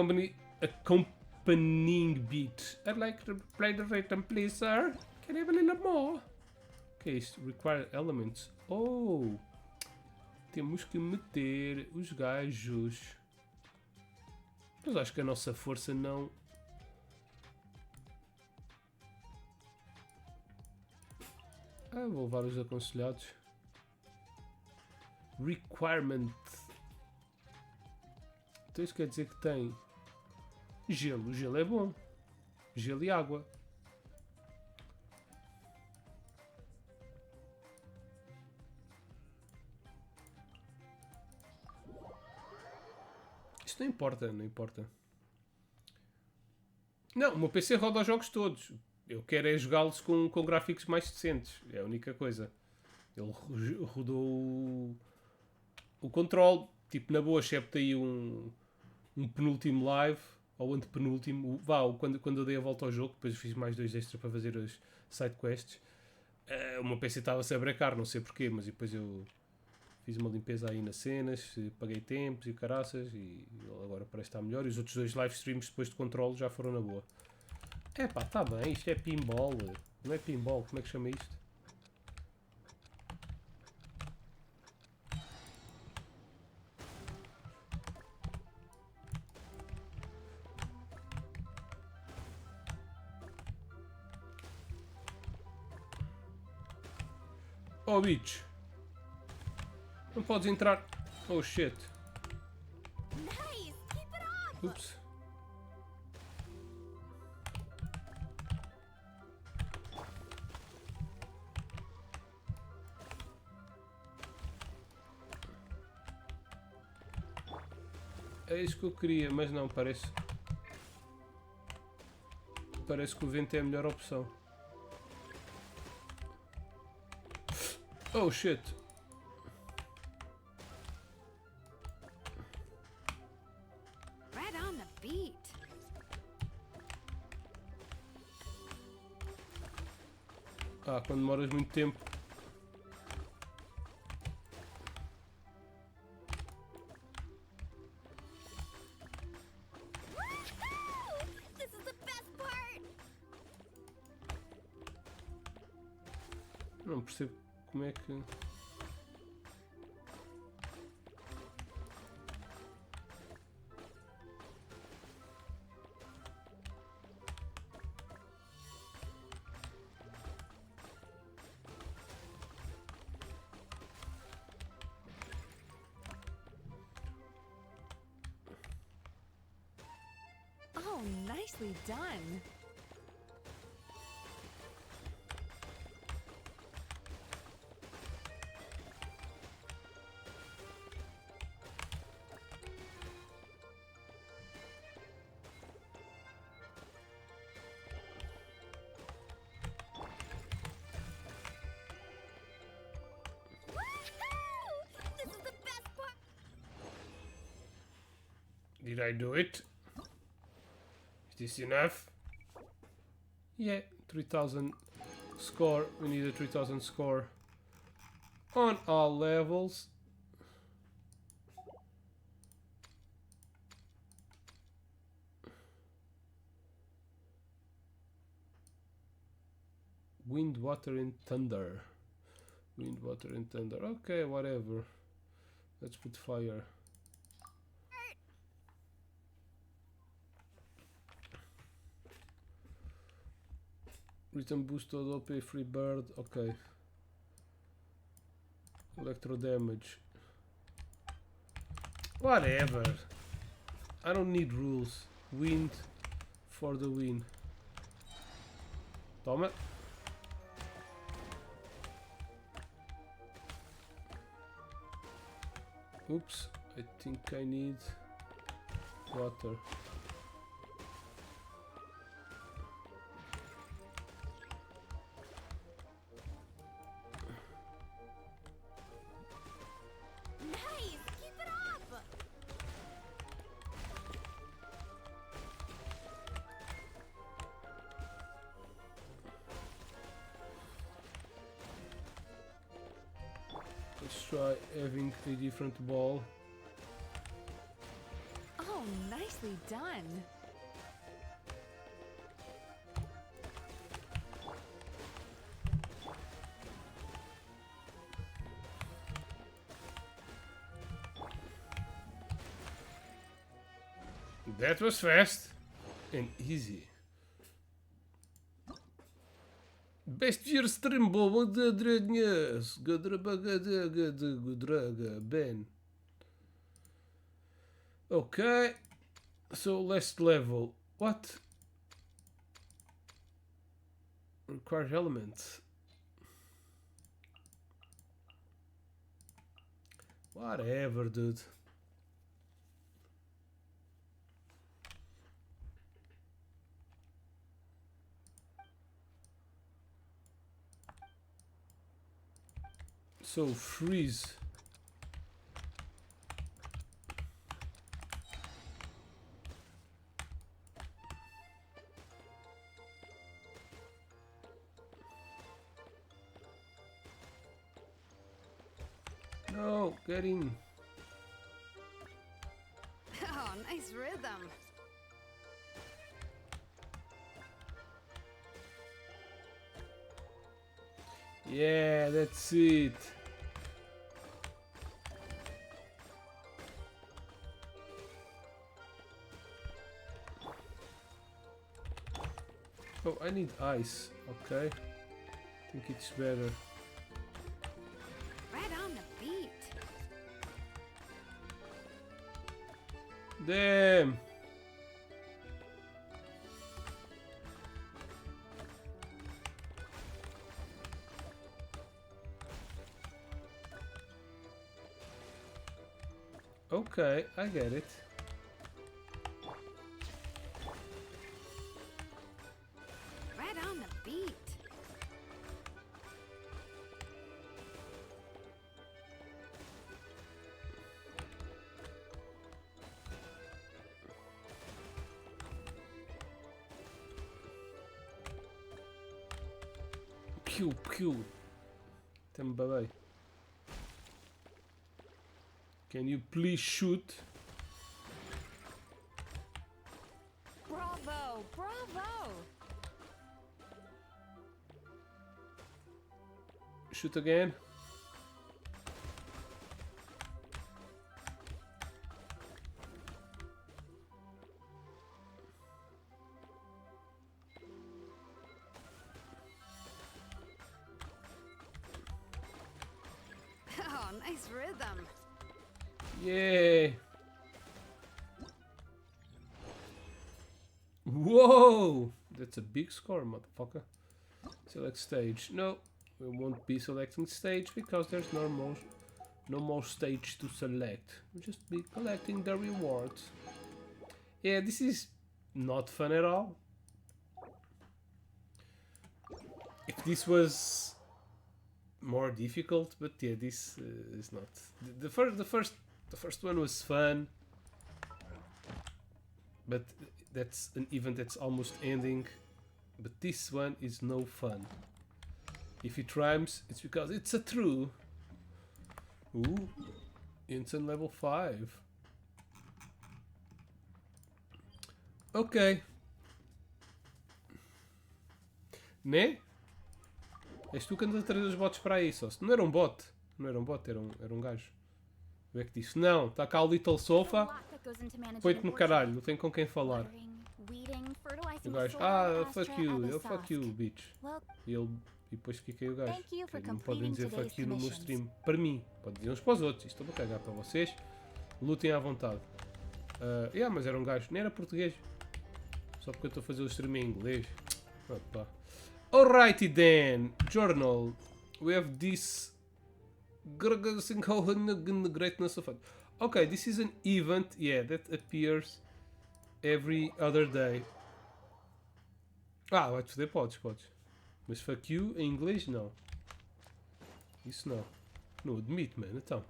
accompanying beat. I'd like to play the rhythm, please, sir. Can I have a little more? Que é isto? Require elements. Oh! Temos que meter os gajos. Mas acho que a nossa força não... vou levar os aconselhados. Requirement. Então isso quer dizer que tem gelo. Gelo é bom. Gelo e água. Isto não importa, não importa. Não, o meu PC roda os jogos todos. Eu quero é jogá-los com gráficos mais decentes. É a única coisa. Ele rodou o controle. Tipo, na boa, excepto aí um penúltimo live, ou antepenúltimo, quando eu dei a volta ao jogo, depois fiz mais 2 extras para fazer as sidequests, o meu PC estava-se a brecar, não sei porquê, mas depois eu fiz uma limpeza aí nas cenas, paguei tempos e caraças, e agora parece estar melhor, e os outros 2 live streams depois de controle já foram na boa. Tá bem, isto é pinball, não é pinball, como é que chama isto? Oh, bitch. Não podes entrar. Oh, shit. Nice! Keep it up! Ups. É isso que eu queria, mas não, parece... Parece que o vento é a melhor opção. Oh shit. Right on the beat. Quando demoras muito tempo. This is the best part! Não percebo como é que... Oh, Oh, nicely done. Woohoo! This is the best part. Did I do it? Is this enough? Yeah, 3000 score. We need a 3000 score on all levels. Wind, water, and thunder. Wind, water, and thunder. Okay, whatever. Let's put fire. Return boost to OP, free bird. Okay. Electro damage. Whatever. I don't need rules. Wind for the win. Toma. Oops, I think I need water. Nice! Keep it up! Let's try having a different ball. Oh, nicely done. That was fast and easy. Best year stream bobo de drednjes. Ben. Okay. So last level. What? Required elements. Whatever, dude. So freeze. No, get in. Oh, nice rhythm. Yeah, that's it. Oh, I need ice. Okay. I think it's better. Right on the beat. Damn. Okay, I get it. Right on the beat. Pew pew. Também. Can you please shoot? Bravo! Bravo! Shoot again. Oh, nice rhythm. Yay. Whoa! That's a big score, motherfucker. Select stage. No, we won't be selecting stage because there's no more stage to select. We'll just be collecting the rewards. Yeah, this is not fun at all. If this was more difficult, but yeah, this is not. The first one was fun, but that's an event that's almost ending. But this one is no fun. If it rhymes, it's because it's a true. Ooh, instant level 5. Ok. Né? És tu que andas a trazer os bots para aí, só. Não era um bot. Não era um bot, era um gajo. O é que disse? Não, está cá o Little Sofa. Foi-te no caralho, não tenho com quem falar. O gajo, fuck you, eu fuck you, bitch. E depois fiquei o gajo. Não podem dizer fuck you no meu stream. Para mim, pode dizer uns para os outros. Isto vou cagar para vocês. Lutem à vontade. Mas era um gajo, nem era português. Só porque eu estou a fazer o stream em inglês. Opa. Alrighty then, journal. We have this greatness of it. Okay, this is an event, yeah, that appears every other day. Vai-te foder, podes. Mas fuck you em inglês, não. Isso não. Não admito, mano, então.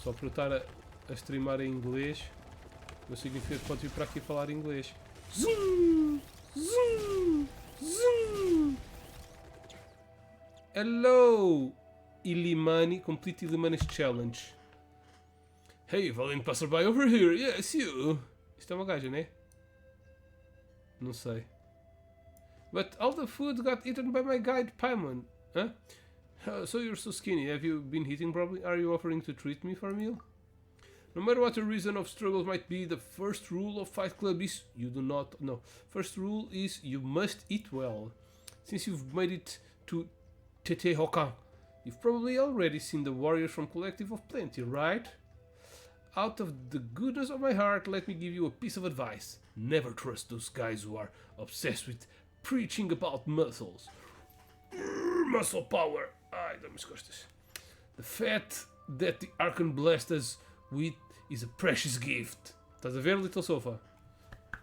Só por eu estar a streamar em inglês, não significa que podes vir para aqui falar inglês. Zoom! Zoom! Zoom! Hello! Illimani, complete Illimani's challenge. Hey, valiant passerby over here. Yes, you. Isto é uma gaja, né? Não sei. But all the food got eaten by my guide, Paimon. Huh? So you're so skinny. Have you been eating properly? Are you offering to treat me for a meal? No matter what your reason of struggle might be, the first rule of Fight Club is you do not... No. First rule is you must eat well. Since you've made it to Tete Hokan, you've probably already seen the warriors from Collective of Plenty, right? Out of the goodness of my heart, let me give you a piece of advice. Never trust those guys who are obsessed with preaching about muscles. Muscle power. Ai, dá-me as costas. The fat that the Archon blessed us with is a precious gift. Estás a ver, Little Sofa?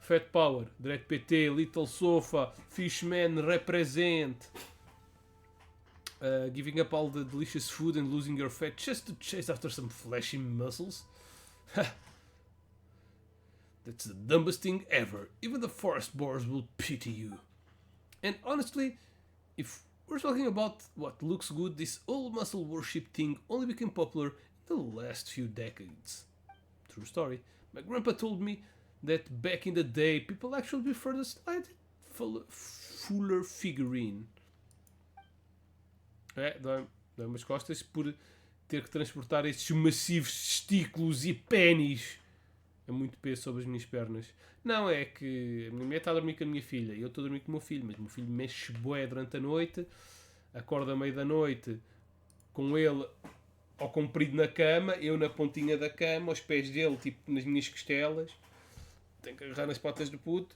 Fat Power, Dread PT, Little Sofa, Fishman, represent. Giving up all the delicious food and losing your fat just to chase after some fleshy muscles? That's the dumbest thing ever. Even the forest boars will pity you. And honestly, if we're talking about what looks good, this old muscle worship thing only became popular in the last few decades. True story. My grandpa told me that back in the day, people actually preferred a slightly fuller figurine. Dá-me as costas por ter que transportar estes massivos testículos e pênis. É muito peso sobre as minhas pernas. Não, é que a minha mulher está a dormir com a minha filha e eu estou a dormir com o meu filho, mas o meu filho mexe bué durante a noite, acorda à meia da noite com ele ao comprido na cama, eu na pontinha da cama, aos pés dele, tipo nas minhas costelas. Tenho que agarrar nas patas do puto.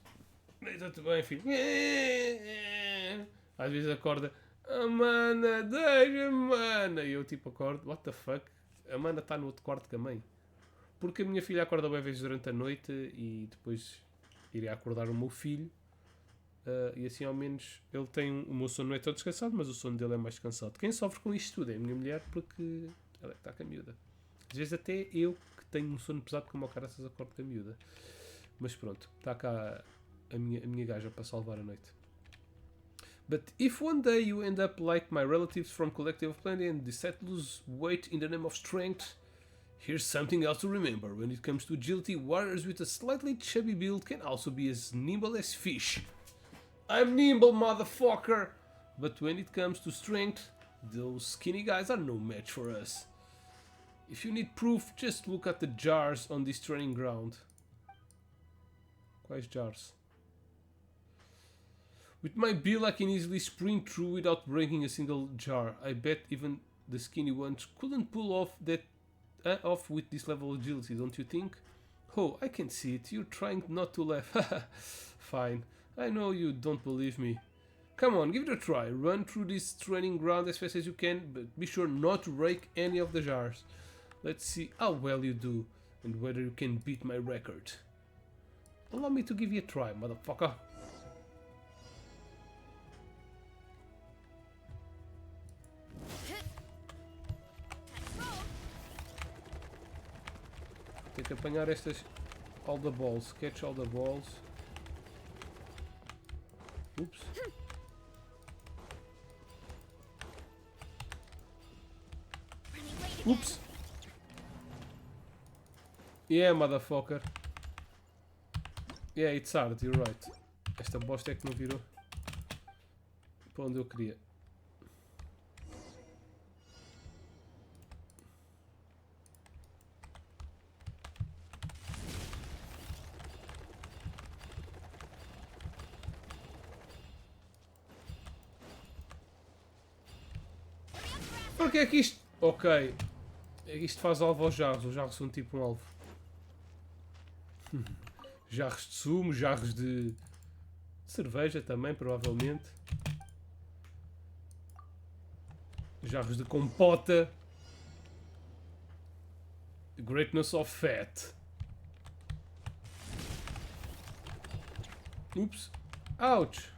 Está-te bem, filho. Às vezes acorda, mana, deixa-me, mana. E eu tipo acordo, what the fuck? A mana está no outro quarto que a mãe. Porque a minha filha acorda bem vezes durante a noite e depois irei acordar o meu filho. E assim ao menos ele tem... O meu sono não é tão descansado, mas o sono dele é mais descansado. Quem sofre com isto tudo é a minha mulher, porque ela está com a miúda. Às vezes até eu, que tenho um sono pesado como o caraças, acordo com a miúda. Mas pronto, está cá a minha gaja para salvar a noite. But if one day you end up like my relatives from Collective of Plenty and decide to lose weight in the name of strength, here's something else to remember. When it comes to agility, warriors with a slightly chubby build can also be as nimble as fish. I'm nimble, motherfucker! But when it comes to strength, those skinny guys are no match for us. If you need proof, just look at the jars on this training ground. Quais jars? With my build, I can easily sprint through without breaking a single jar. I bet even the skinny ones couldn't pull off that off with this level of agility, don't you think? Oh, I can see it. You're trying not to laugh. Fine. I know you don't believe me. Come on, give it a try. Run through this training ground as fast as you can, but be sure not to break any of the jars. Let's see how well you do, and whether you can beat my record. Allow me to give you a try, motherfucker. Tenho que apanhar estas... all the balls. Catch all the balls. Oops. Oops. Yeah, motherfucker. Yeah, it's hard, you're right. Esta bosta é que não virou para onde eu queria. Porque é que isto... Ok. É que isto faz alvo aos jarros. Os jarros são tipo um alvo. Jarros de sumo, jarros de cerveja também, provavelmente. Jarros de compota. The greatness of fat. Oops. Ouch.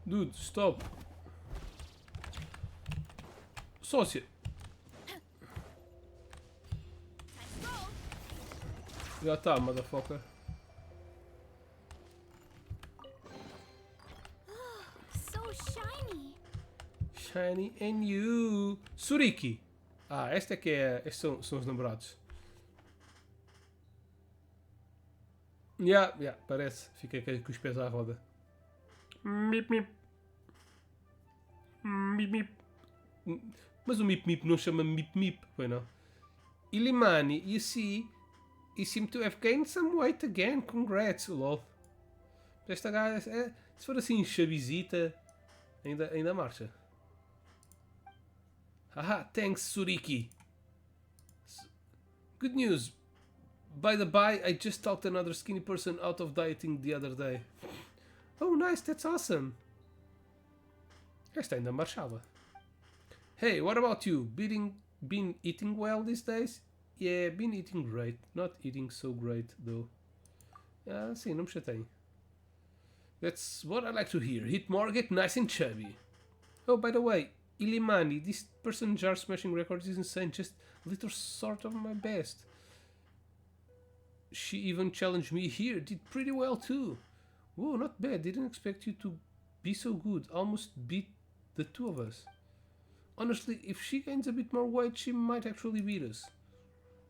Dude, stop. Sócia. Já tá, motherfucker. So shiny. Shiny and you. Suriki. Ah, esta é que é. Estes são os namorados. Parece. Fica com os pés à roda. Mip mip. Mip mip. Mas o Mip Mip não chama Mip Mip, foi não? Ilimani, you see, you seem to have gained some weight again. Congrats, lol. Esta gaja, se for assim chavizita, ainda marcha. Haha, thanks Suriki. Good news. By the by, I just talked another skinny person out of dieting the other day. Oh nice, that's awesome. Esta ainda marchava. Hey, what about you? Been eating well these days? Yeah, been eating great. Not eating so great, though. Sim, não me chateiem. That's what I like to hear. Eat more, get nice and chubby. Oh, by the way, Ilimani, this person jar smashing record is insane. Just a little sort of my best. She even challenged me here. Did pretty well, too. Whoa, not bad. Didn't expect you to be so good. Almost beat the two of us. Honestly, if she gains a bit more weight, she might actually beat us.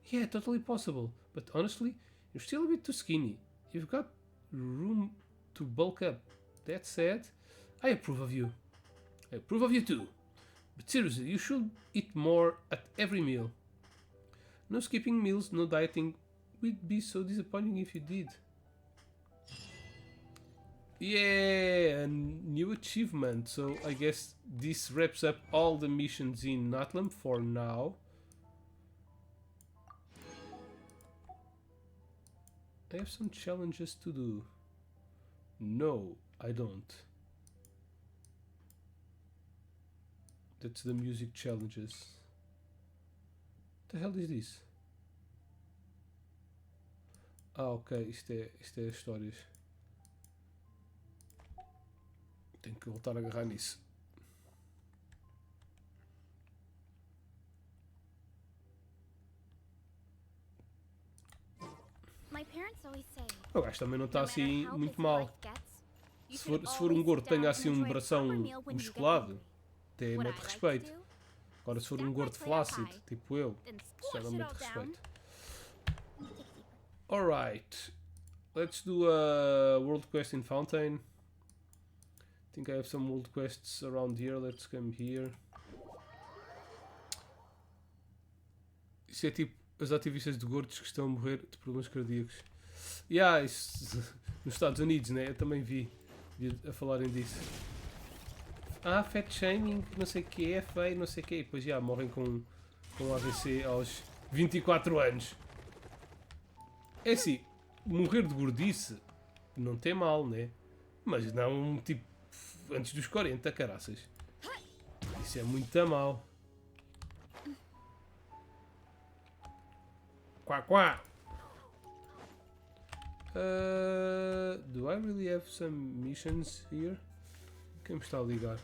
Yeah, totally possible. But honestly, you're still a bit too skinny. You've got room to bulk up. That said, I approve of you. I approve of you too. But seriously, you should eat more at every meal. No skipping meals, no dieting. It'd be so disappointing if you did. Yeah, a new achievement. So I guess this wraps up all the missions in Natlam for now. I have some challenges to do. No, I don't. That's the music challenges. What the hell is this? Ah, ok, isto é histórias. Tenho que voltar a agarrar nisso. O gajo também não está assim muito mal. Se for um gordo que tenha assim um bração musculado, até mete respeito. Agora se for um gordo flácido, tipo eu, já não mete respeito. Alright. Let's do a world quest in Fontain. I think I have some world quests around here. Let's come here. Isso é tipo as ativistas de gordos que estão a morrer de problemas cardíacos. Isso nos Estados Unidos, né? Eu também vi a falarem disso. Fat shaming, não sei o que, é feio, não sei o que. E depois morrem com AVC aos 24 anos. É assim, morrer de gordice não tem mal, né? Mas não, tipo, antes dos 40, caraças. Isso é muito mal. Quá, quá. Do I really have some missions here? Quem me está a ligar?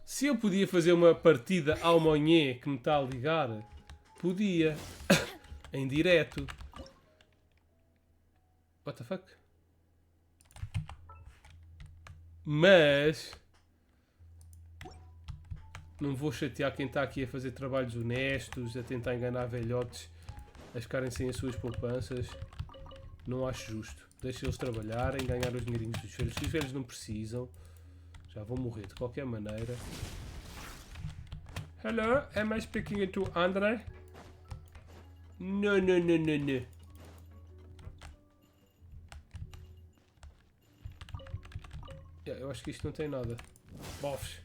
Se eu podia fazer uma partida ao monhê que me está a ligar, podia. Em direto. What the fuck? Mas não vou chatear quem está aqui a fazer trabalhos honestos, a tentar enganar velhotes, a ficarem sem as suas poupanças. Não acho justo. Deixa eles trabalharem, ganhar os dinheirinhos dos velhos, que os velhos não precisam. Já vão morrer de qualquer maneira. Hello, am I speaking to André? No. Eu acho que isto não tem nada. Bofs.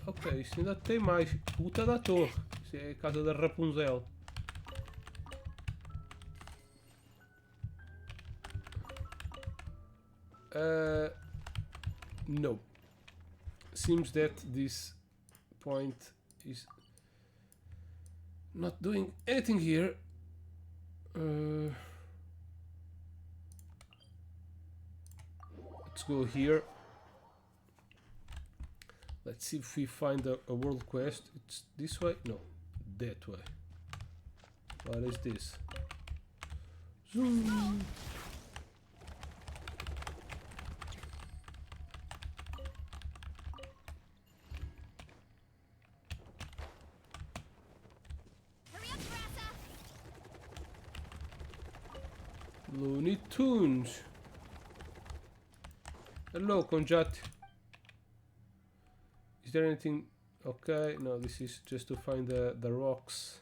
Ok, isto ainda tem mais. Puta da torre. Isto é a casa da Rapunzel. No. Seems that this point is not doing anything here. Let's go here. Let's see if we find a world quest. It's this way? No, that way. What is this? Zoom. Looney Tunes. Hello, Conjat. Is there anything? Okay, no, this is just to find the rocks.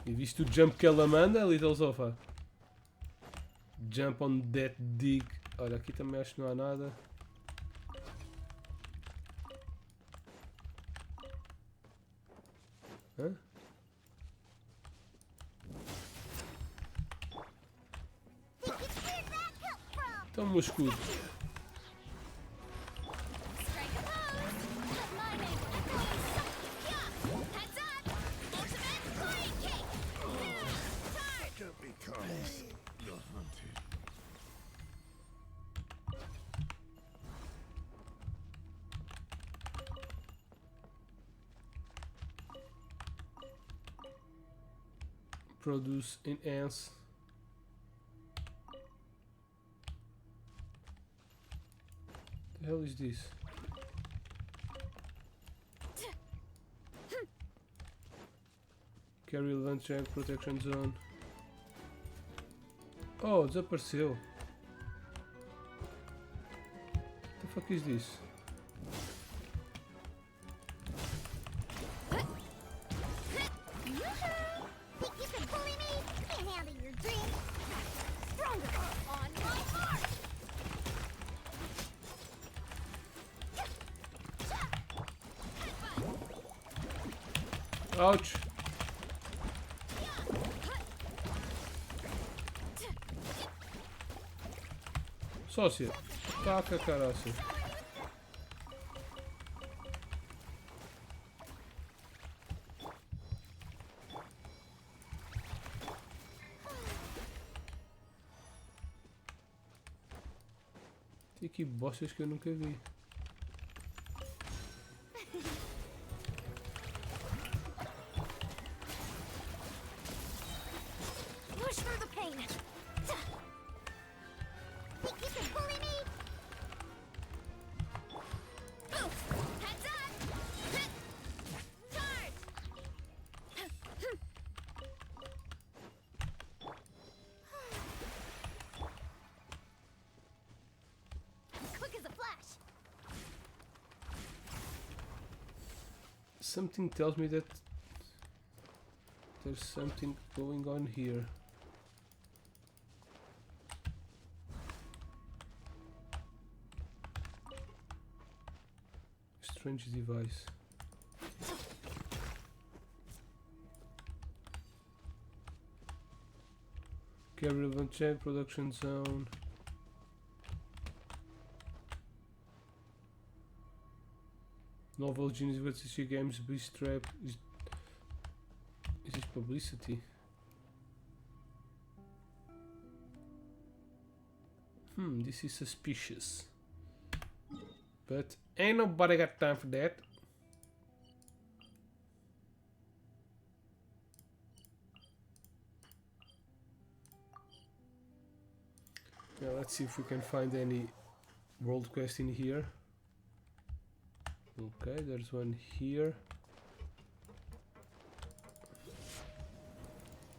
E viste o jump que ela manda, Little Sofa? Jump on that dig. Olha, aqui também acho que não há nada. Hã? Toma o escudo. Produce enhance. The hell is this? Carry event check protection zone. Oh, desapareceu. What the fuck is this? Ouch! Sócia, taca caraça. Tem aqui bostas que eu nunca vi. something tells me that there's something going on here. Strange device. Relevant check, production zone. Novel Genius University Games Bootstrap. Is this publicity? This is suspicious. But ain't nobody got time for that. Now let's see if we can find any world quest in here. Okay, there's one here.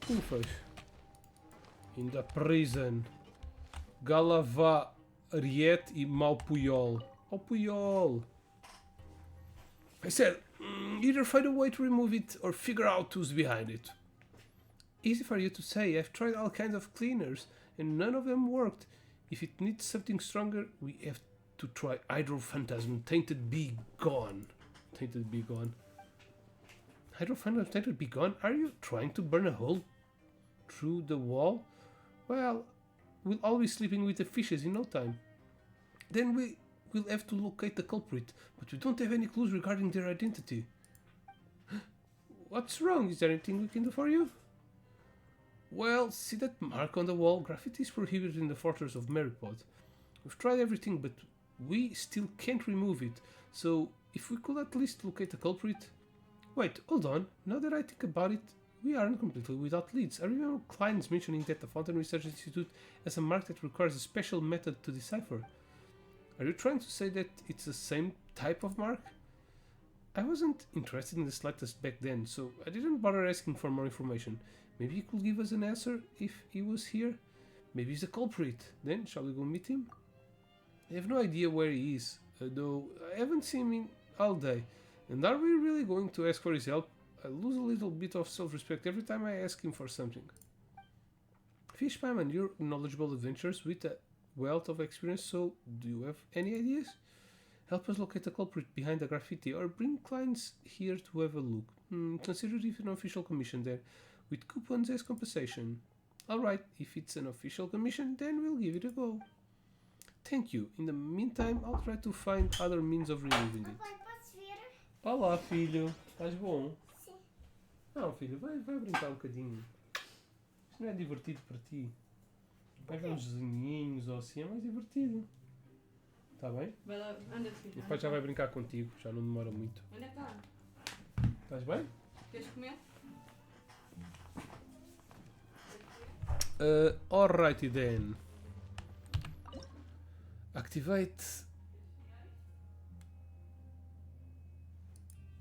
Ufas. In the prison. Galavariet e Maupuyol. Maupuyol. I said, either find a way to remove it or figure out who's behind it. Easy for you to say. I've tried all kinds of cleaners and none of them worked. If it needs something stronger, we have to try Hydrophantasm. Tainted Be Gone. Tainted Be Gone. Hydrophantasm Tainted Be Gone? Are you trying to burn a hole through the wall? Well, we'll all be sleeping with the fishes in no time. Then we'll have to locate the culprit, but we don't have any clues regarding their identity. What's wrong? Is there anything we can do for you? Well, see that mark on the wall? Graffiti is prohibited in the Fortress of Merrypod. We've tried everything, but we still can't remove it. So, if we could at least locate the culprit... Wait, hold on. Now that I think about it, we aren't completely without leads. I remember Klein's mentioning that the Fontain Research Institute has a mark that requires a special method to decipher. Are you trying to say that it's the same type of mark? I wasn't interested in the slightest back then, so I didn't bother asking for more information. Maybe he could give us an answer if he was here. Maybe he's the culprit. Then, shall we go meet him? I have no idea where he is, though I haven't seen him in all day. And are we really going to ask for his help? I lose a little bit of self-respect every time I ask him for something. Fishman, you're knowledgeable adventurers with a wealth of experience, so do you have any ideas? Help us locate the culprit behind the graffiti, or bring clients here to have a look. Consider it an official commission then, with coupons as compensation. Alright, if it's an official commission, then we'll give it a go. Thank you. In the meantime, I'll try to find other means of removing it. Olá, filho. Estás bom? Sim. Não, filho, vai brincar um bocadinho. Isto não é divertido para ti. Vai ver uns desenhinhos ou assim, é mais divertido. Está bem? Vai lá, anda, filho. E depois já vai brincar contigo, já não demora muito. Anda cá. Estás bem? Queres comer? Alrighty then. Activate.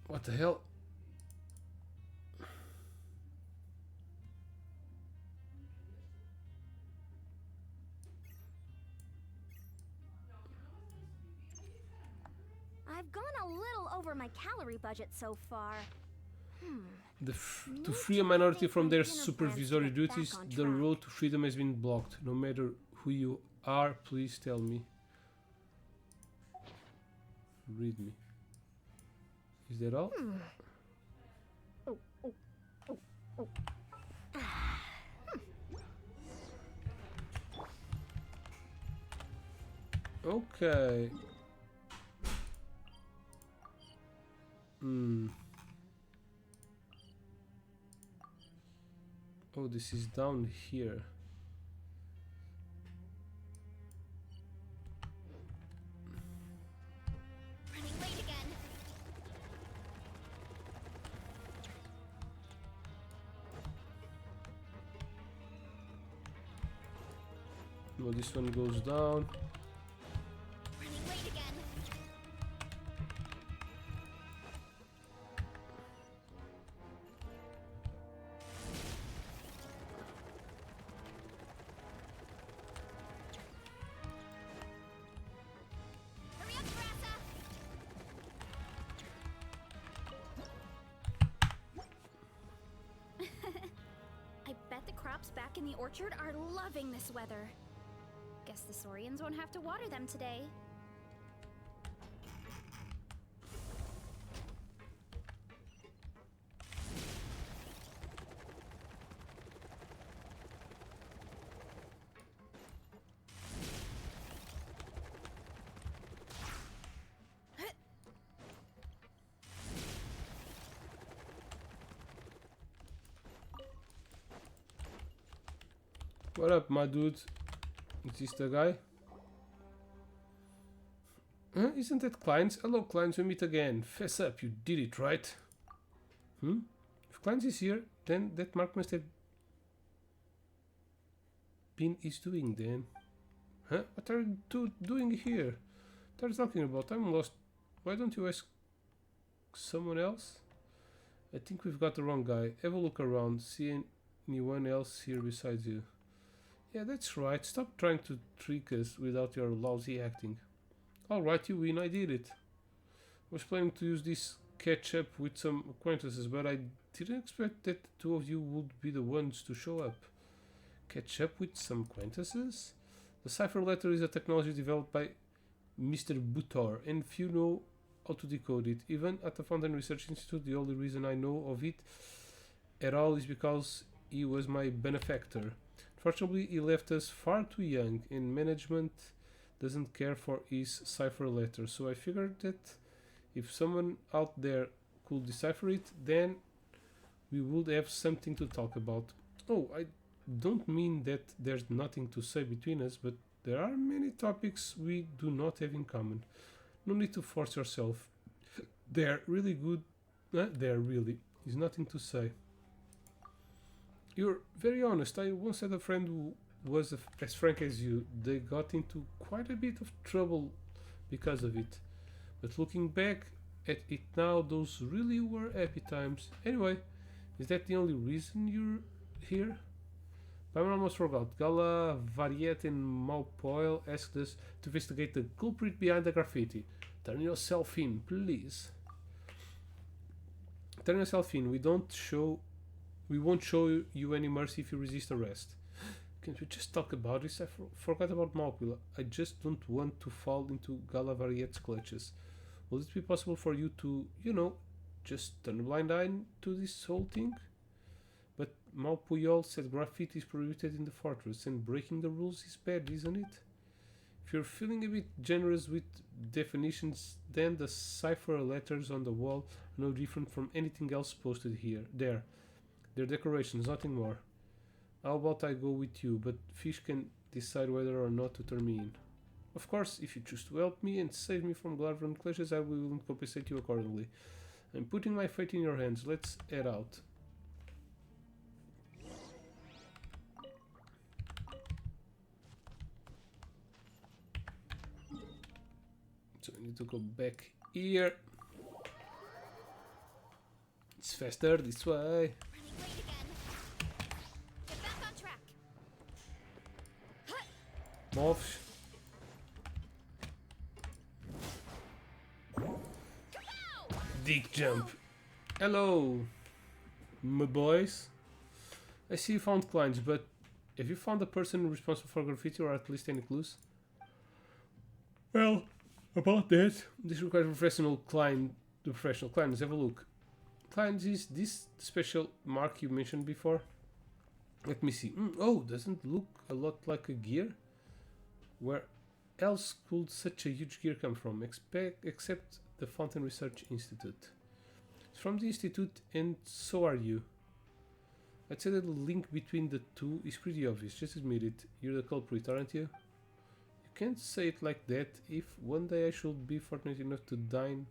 What the hell? I've gone a little over my calorie budget so far. To free a minority from their supervisory duties, the road to freedom has been blocked. No matter who you are, please tell me. Read me. Is that all? Okay. Oh, this is down here. Running late again. No, this one goes down. Running late again. Hurry up, Brassa! back in the orchard are loving this weather. Guess the Saurians won't have to water them today. What up, my dude? Is this the guy? Huh? Isn't that Kleins? Hello, Kleins, we meet again. Fess up, you did it, right? If Kleins is here, then that mark must have been his doing then. Huh? What are you doing here? What are you talking about? I'm lost. Why don't you ask someone else? I think we've got the wrong guy. Have a look around. See anyone else here besides you? Yeah, that's right. Stop trying to trick us without your lousy acting. Alright, you win. I did it. I was planning to use this catch up with some acquaintances, but I didn't expect that the two of you would be the ones to show up. Catch up with some acquaintances? The cipher letter is a technology developed by Mr. Butor, and few know how to decode it. Even at the Fontain Research Institute, the only reason I know of it at all is because he was my benefactor. Fortunately, he left us far too young, and management doesn't care for his cipher letter, so I figured that if someone out there could decipher it, then we would have something to talk about. Oh, I don't mean that there's nothing to say between us, but there are many topics we do not have in common. No need to force yourself. They're really good. There really is nothing to say. You're very honest. I once had a friend who was as frank as you. They got into quite a bit of trouble because of it. But looking back at it now, those really were happy times. Anyway, is that the only reason you're here? I almost forgot. Gala, Variet and Maupoil asked us to investigate the culprit behind the graffiti. Turn yourself in, please. Turn yourself in. We won't show you any mercy if you resist arrest. Can't we just talk about this? I forgot about Maupoil. I just don't want to fall into Gala Variet's clutches. Will it be possible for you to, just turn a blind eye to this whole thing? But Maupuyol said graffiti is prohibited in the fortress, and breaking the rules is bad, isn't it? If you're feeling a bit generous with definitions, then the cipher letters on the wall are no different from anything else posted there. They're decorations, nothing more. How about I go with you, but Fish can decide whether or not to turn me in. Of course, if you choose to help me and save me from Glarvan clashes, I will compensate you accordingly. I'm putting my fate in your hands. Let's head out. So I need to go back here. It's faster this way. Running late again. Get back on track. Move. Dig jump. Hello, my boys. I see you found clients, but have you found the person responsible for graffiti, or at least any clues? Well, about that, this requires professional client. The professional clients. Have a look. Clients, is this the special mark you mentioned before? Let me see. Oh, doesn't look a lot like a gear. Where else could such a huge gear come from? Except the Fontain Research Institute. It's from the Institute, and so are you. I'd say that the link between the two is pretty obvious, just admit it. You're the culprit, aren't you? You can't say it like that. If one day I should be fortunate enough to dine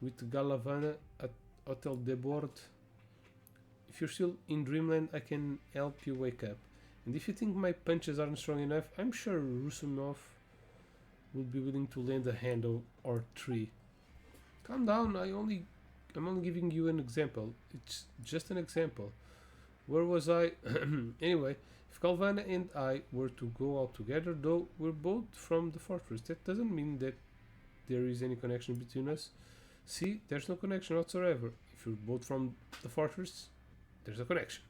with Galavana at Hotel de Bord, if you're still in Dreamland, I can help you wake up. And if you think my punches aren't strong enough, I'm sure Rusumov would be willing to lend a hand or three. Calm down, I'm only giving you an example. It's just an example. Where was I? Anyway, if Galvana and I were to go out together, though we're both from the fortress, that doesn't mean that there is any connection between us. See, there's no connection whatsoever. If you're both from the fortress, there's a connection.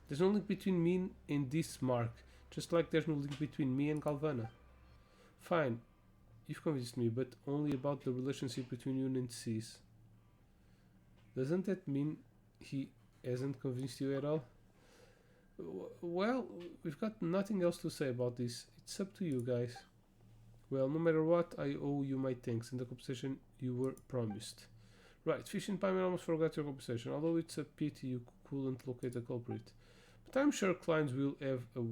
There's no link between me and this mark, just like there's no link between me and Galvana. Fine, you've convinced me, but only about the relationship between you and Cis. Doesn't that mean he hasn't convinced you at all? Well, we've got nothing else to say about this. It's up to you guys. Well, no matter what, I owe you my thanks and the compensation you were promised. Right, Fish and Payman almost forgot your compensation, although it's a pity you couldn't locate the culprit. But I'm sure clients will have a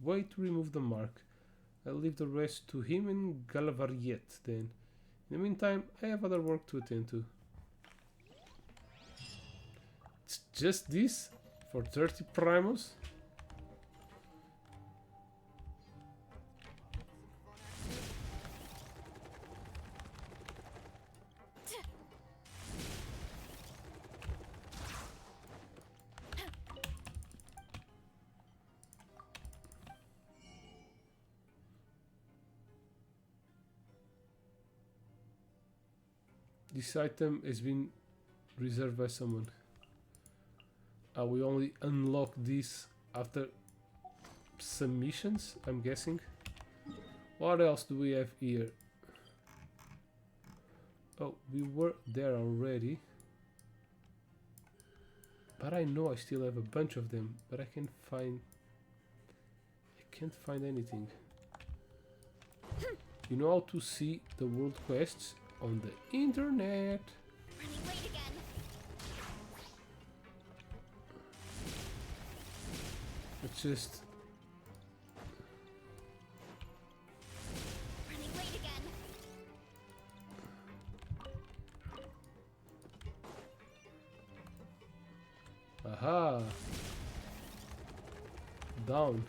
way to remove the mark. I'll leave the rest to him and Galavariet then. In the meantime, I have other work to attend to. It's just this? For 30 primos? This item has been reserved by someone. We only unlock this after some missions, I'm guessing. What else do we have here? Oh, we were there already. But I know I still have a bunch of them, but I can't find anything. You know how to see the world quests on the internet. Running late again. It's just Running late again. aha. Down.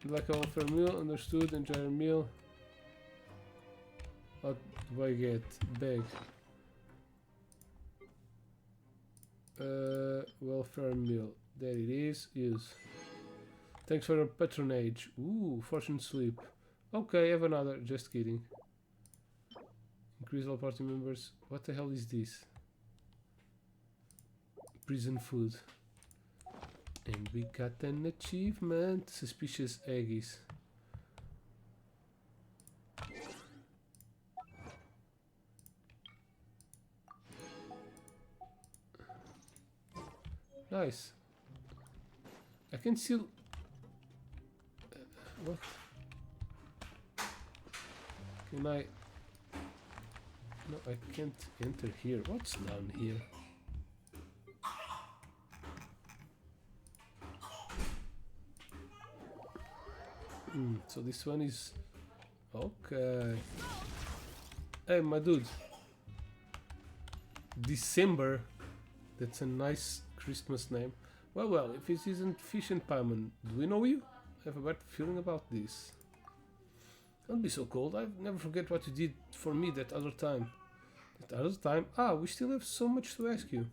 Like a offer meal, understood, enjoy your meal. What do I get? Bag. Welfare meal. There it is. Use. Thanks for your patronage. Ooh, fortune sleep. Okay, have another. Just kidding. Increase all party members. What the hell is this? Prison food. And we got an achievement. Suspicious eggies. Nice. I can still... what? Can I... No, I can't enter here. What's down here? So this one is... okay. Hey, my dude. December. That's a nice Christmas name. Well, if it isn't Fish and Paimon, do we know you? I have a bad feeling about this. Don't be so cold. I'll never forget what you did for me that other time. That other time? Ah, we still have so much to ask you.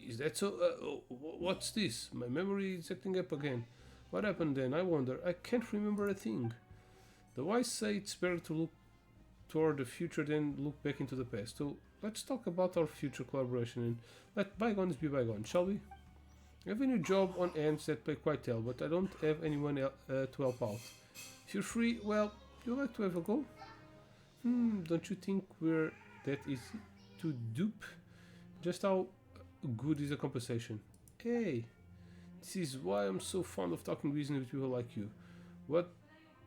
Is that so? What's this? My memory is acting up again. What happened then? I wonder. I can't remember a thing. The wise say it's better to look toward the future than look back into the past. So let's talk about our future collaboration and let bygones be bygones, shall we? I have a new job on hands that pay quite well, but I don't have anyone to help out. If you're free, well, you like to have a go? Don't you think we're that easy to dupe? Just how good is the compensation? Hey, this is why I'm so fond of talking business with people like you. What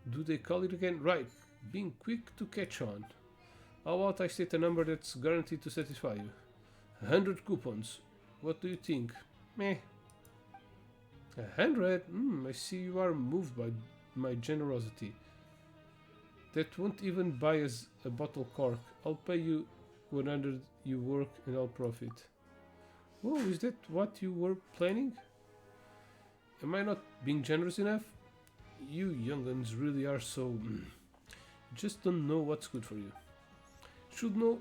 do they call it again? Right, being quick to catch on. How about I state a number that's guaranteed to satisfy you? 100 coupons. What do you think? Meh. 100? I see you are moved by my generosity. That won't even buy us a bottle cork. I'll pay you 100 you work and I'll profit. Oh, is that what you were planning? Am I not being generous enough? You young'uns really are so... just don't know what's good for you. Should know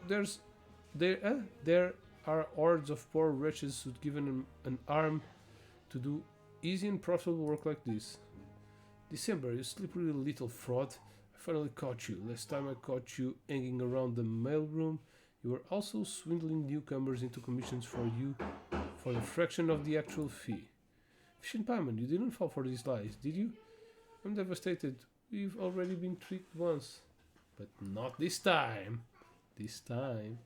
there are hordes of poor wretches who'd given an arm to do easy and profitable work like this. December, you slippery little fraud. I finally caught you. Last time I caught you hanging around the mailroom, You are also swindling newcomers into commissions for you for a fraction of the actual fee. Fish and Payment, you didn't fall for these lies, did you? I'm devastated. We've already been tricked once. But not this time. This time.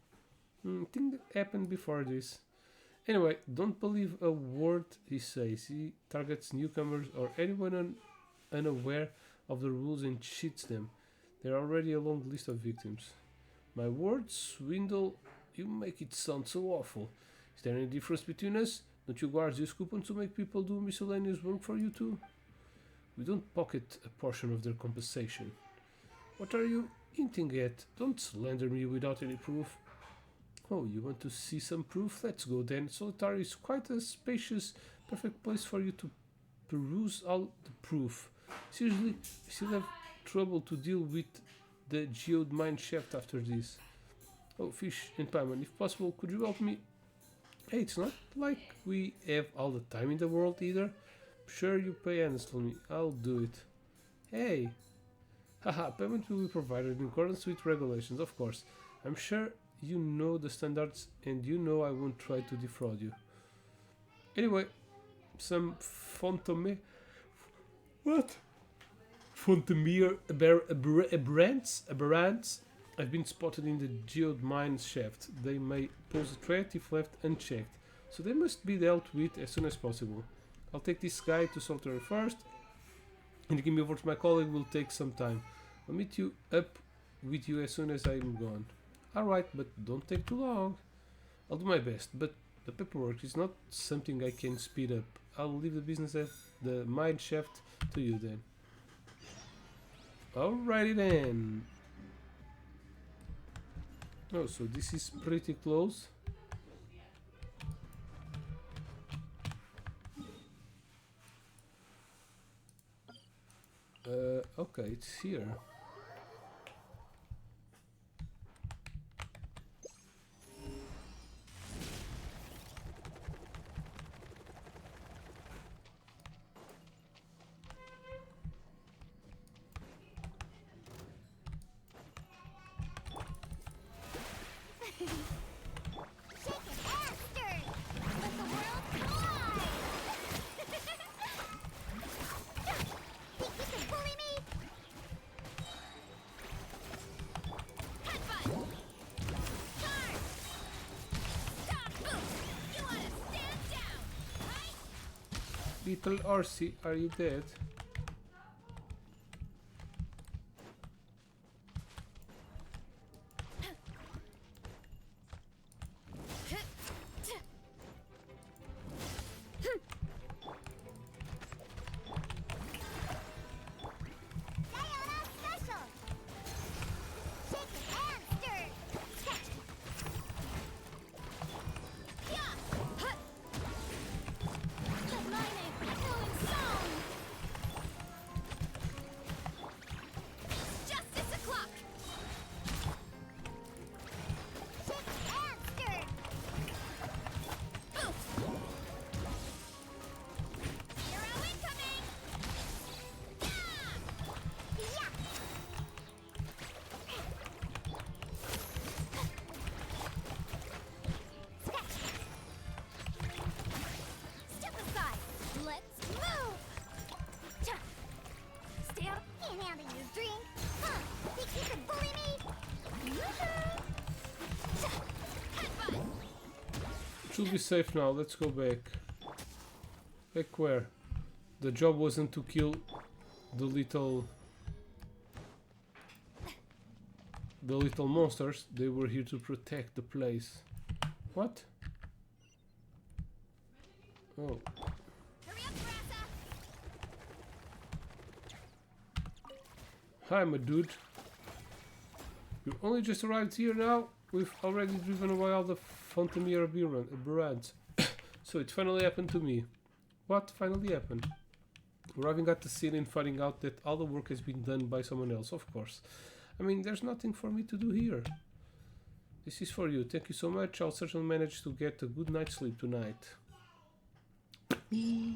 Thing that happened before this. Anyway, don't believe a word he says. He targets newcomers or anyone unaware of the rules and cheats them. There are already a long list of victims. My word, swindle, you make it sound so awful. Is there any difference between us? Don't you guards use coupons to make people do miscellaneous work for you too? We don't pocket a portion of their compensation. What are you hinting at? Don't slander me without any proof. Oh, you want to see some proof? Let's go then. Solitaire is quite a spacious, perfect place for you to peruse all the proof. Seriously, I still have trouble to deal with the geode mine shaft after this. Oh, Fish and Payment, if possible, could you help me? Hey, it's not like we have all the time in the world either. Sure, you pay honestly. I'll do it. Hey! Haha, payment will be provided in accordance with regulations, of course. I'm sure you know the standards and you know I won't try to defraud you. Anyway, some Fontain... What? Fontaine aberrants have been spotted in the geode mine shaft. They may pose a threat if left unchecked, so they must be dealt with as soon as possible. I'll take this guy to Solitaire first, and give me over to my colleague will take some time. I'll meet you up with you as soon as I'm gone. Alright, but don't take too long. I'll do my best, but the paperwork is not something I can speed up. I'll leave the business at the mine shaft to you then. Alrighty then. Oh, so this is pretty close. Okay, it's here. Little Arcee, are you dead? Should be safe now, let's go back. Back where? The job wasn't to kill the little monsters, they were here to protect the place. What? Oh. Hi, my dude. You only just arrived here now? We've already driven away all the Fontain aberrants. So it finally happened to me. What finally happened? Arriving at the scene and finding out that all the work has been done by someone else, of course. I mean, there's nothing for me to do here. This is for you. Thank you so much. I'll certainly manage to get a good night's sleep tonight. These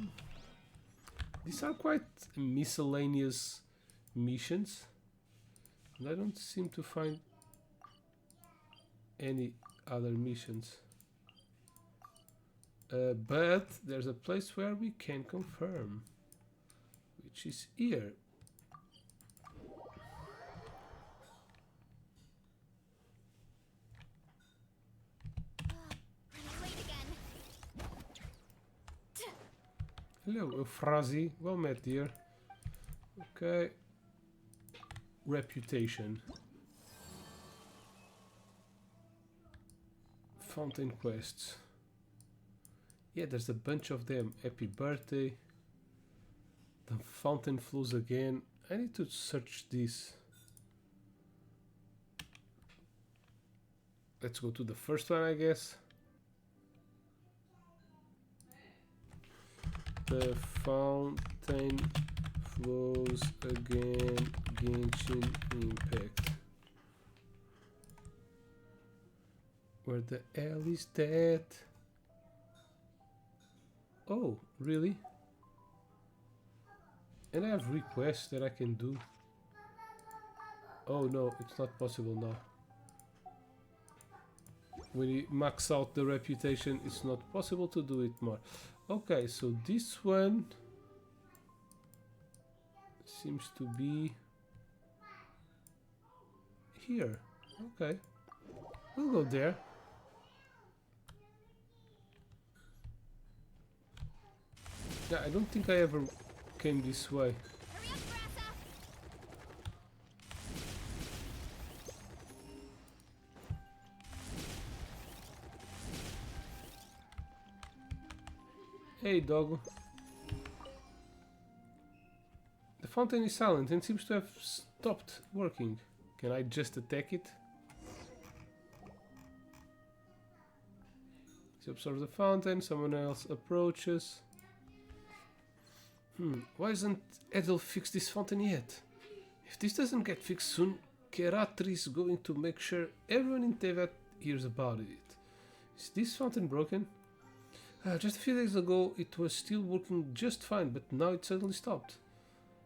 are quite miscellaneous missions. And I don't seem to find any other missions. But there's a place where we can confirm, which is here. Running late again. Hello, Euphrasie. Well met, dear. Okay. Reputation. Fontain quests. Yeah, there's a bunch of them. Happy birthday. The fountain flows again. I need to search this. Let's go to the first one, I guess. The fountain flows again. Genshin Impact. Where the hell is that? Oh, really? And I have requests that I can do. Oh no, it's not possible now. When you max out the reputation, it's not possible to do it more. Okay, so this one seems to be here. Okay, we'll go there. Yeah, I don't think I ever came this way. Hurry up, Grassa! Hey, dog. The fountain is silent and seems to have stopped working. Can I just attack it? She observes the fountain, someone else approaches. Why hasn't Edel fixed this fountain yet? If this doesn't get fixed soon, Keratri is going to make sure everyone in Tevat hears about it. Is this fountain broken? Just a few days ago it was still working just fine, but now it suddenly stopped.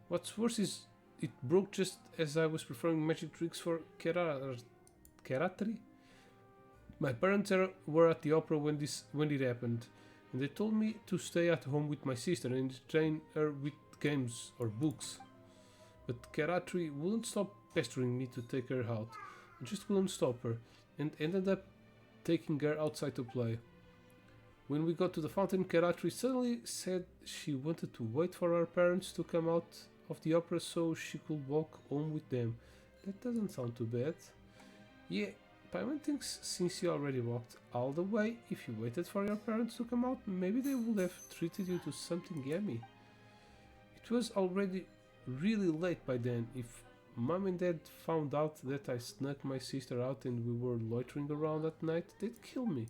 What's worse is it broke just as I was performing magic tricks for Keratri? My parents were at the opera when it happened, and they told me to stay at home with my sister and train her with games or books. But Keratri wouldn't stop pestering me to take her out. I just couldn't stop her, and ended up taking her outside to play. When we got to the fountain, Keratri suddenly said she wanted to wait for her parents to come out of the opera so she could walk home with them. That doesn't sound too bad. Yeah, Paimon thinks since you already walked all the way, if you waited for your parents to come out, maybe they would have treated you to something yummy. It was already really late by then. If Mom and Dad found out that I snuck my sister out and we were loitering around at night, they'd kill me.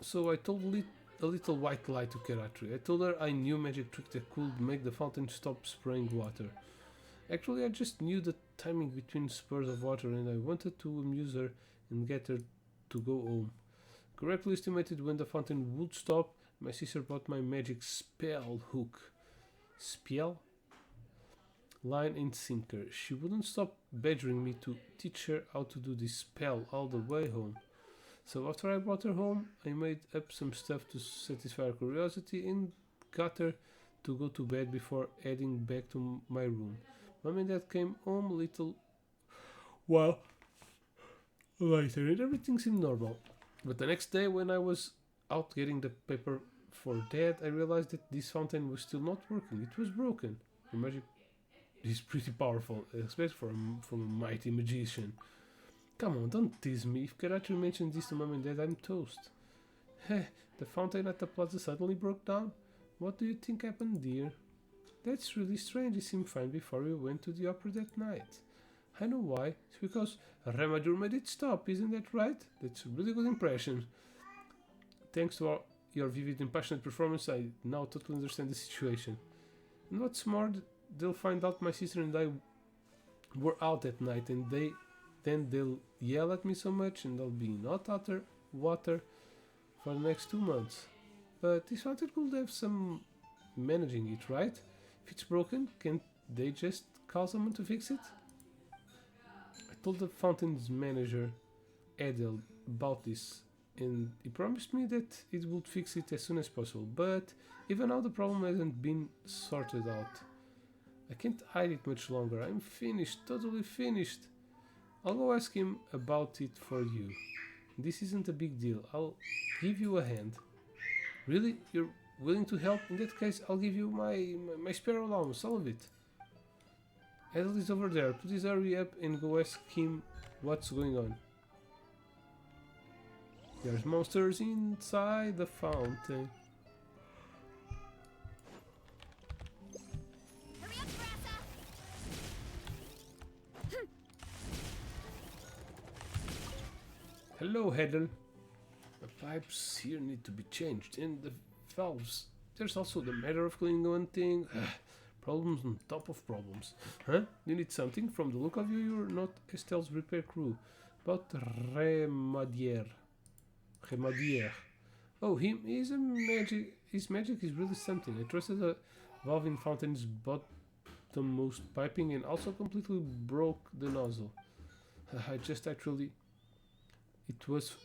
So I told a little white lie to Keratri. I told her I knew a magic trick that could make the fountain stop spraying water. Actually, I just knew the timing between spurts of water and I wanted to amuse her and get her to go home. Correctly estimated when the fountain would stop, my sister brought my magic spell hook. Spell? Line and sinker. She wouldn't stop badgering me to teach her how to do this spell all the way home. So after I brought her home, I made up some stuff to satisfy her curiosity and got her to go to bed before heading back to my room. Mom and Dad came home a little while later and everything seemed normal. But the next day when I was out getting the paper for Dad, I realized that this fountain was still not working. It was broken. The magic is pretty powerful, especially from a mighty magician. Come on, don't tease me. If Keratri mentioned this to Mom and Dad, I'm toast. Heh, the fountain at the plaza suddenly broke down? What do you think happened, dear? That's really strange. It seemed fine before we went to the opera that night. I know why. It's because Ramadur made it stop, isn't that right? That's a really good impression. Thanks to your vivid and passionate performance, I now totally understand the situation. And what's more, they'll find out my sister and I were out at night, and then they'll yell at me so much and I'll be in hot water for the next 2 months. But this fountain could have some managing it, right? If it's broken, can't they just call someone to fix it? I told the Fountain's manager, Adel, about this, and he promised me that it would fix it as soon as possible, but even now the problem hasn't been sorted out. I can't hide it much longer. I'm finished, totally finished. I'll go ask him about it for you. This isn't a big deal. I'll give you a hand. Really? You're willing to help? In that case, I'll give you my spare allowance, all of it. Adel is over there. Please hurry up and go ask him what's going on. There's monsters inside the fountain. Hurry up, Grassa! Hello, Adel. The pipes here need to be changed, and the valves. There's also the matter of cleaning one thing. Problems on top of problems. Huh? You need something? From the look of you, you're not Estelle's repair crew. About Remadier. Oh, he's a magic. His magic is really something. I trusted a valve in Fountain's bottommost piping and also completely broke the nozzle. It was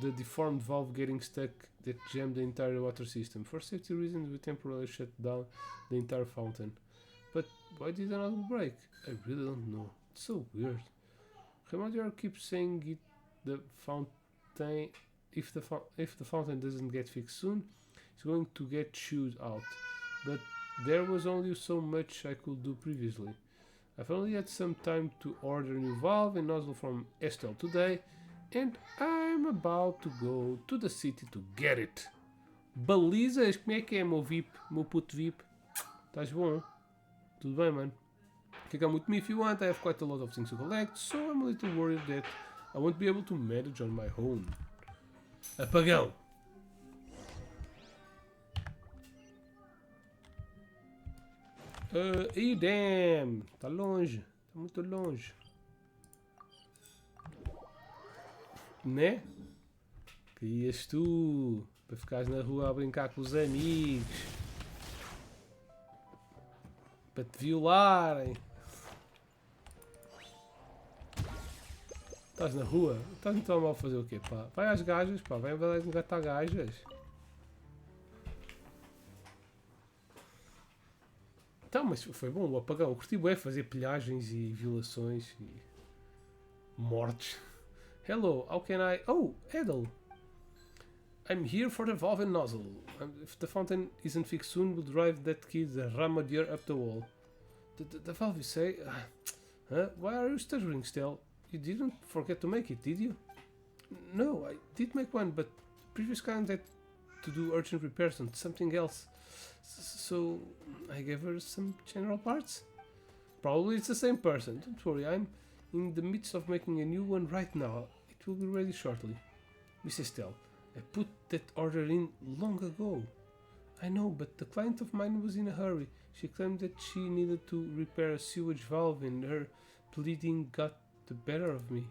the deformed valve getting stuck that jammed the entire water system. For safety reasons, we temporarily shut down the entire fountain. But why did the nozzle break? I really don't know. It's so weird. Remadier keeps saying it. The fountain. If the fountain doesn't get fixed soon, it's going to get chewed out. But there was only so much I could do previously. I've only had some time to order a new valve and nozzle from Estelle today, and I'm about to go to the city to get it. Balizas, como é que é, meu VIP, meu puto VIP? Estás bom? Tudo bem, mano? You can come with me if you want. I have quite a lot of things to collect, so I'm a little worried that I won't be able to manage on my own. Apagão. Ih, damn. Está longe. Está muito longe. Né? Querias tu para ficares na rua a brincar com os amigos. Para te violarem. Estás na rua? Estás então mal a fazer o quê, pá? Vai às gajas, pá. Vai engatar gajas. Então, mas foi bom o apagão. O curti é fazer pilhagens e violações e mortes. Hello, how can I... Oh, Adel. I'm here for the valve and nozzle. If the fountain isn't fixed soon, we'll drive that kid Ramadier up the wall. The valve, you say? Huh? Why are you stuttering, Stell? You didn't forget to make it, did you? No, I did make one, but the previous kind had to do urgent repairs on something else. So I gave her some general parts. Probably it's the same person. Don't worry, I'm in the midst of making a new one right now. It will be ready shortly. Mrs. Stell, I put that order in long ago. I know, but the client of mine was in a hurry. She claimed that she needed to repair a sewage valve and her pleading got the better of me.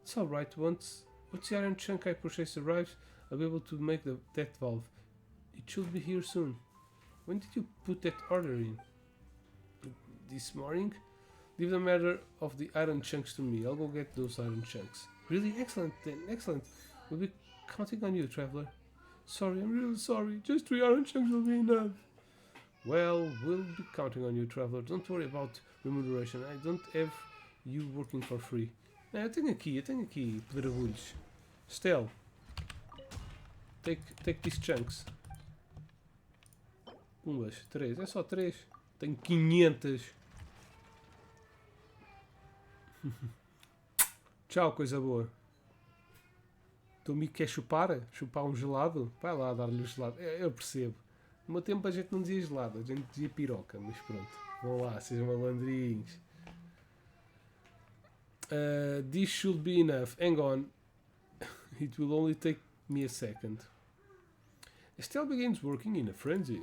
It's alright, once the iron chunk I purchased arrives, I'll be able to make that valve. It should be here soon. When did you put that order in? This morning? Leave the matter of the iron chunks to me. I'll go get those iron chunks. Really? Excellent then, excellent. We'll be counting on you, traveler. Sorry, I'm really sorry. Just 3 iron chunks will be enough. Well, we'll be counting on you, traveler. Don't worry about remuneration. I don't have you working for free. Eu tenho aqui, pedregulhos. Stell, take these chunks. 1, 2, 3, é só 3. Tenho 500. Tchau, coisa boa. Tu me quer chupar? Chupar um gelado? Vai lá dar-lhe um gelado. Eu percebo. No meu tempo a gente não dizia gelado, a gente dizia piroca, mas pronto. Vão lá, sejam malandrinhos. This should be enough. Hang on. It will only take me a second. Estelle begins working in a frenzy.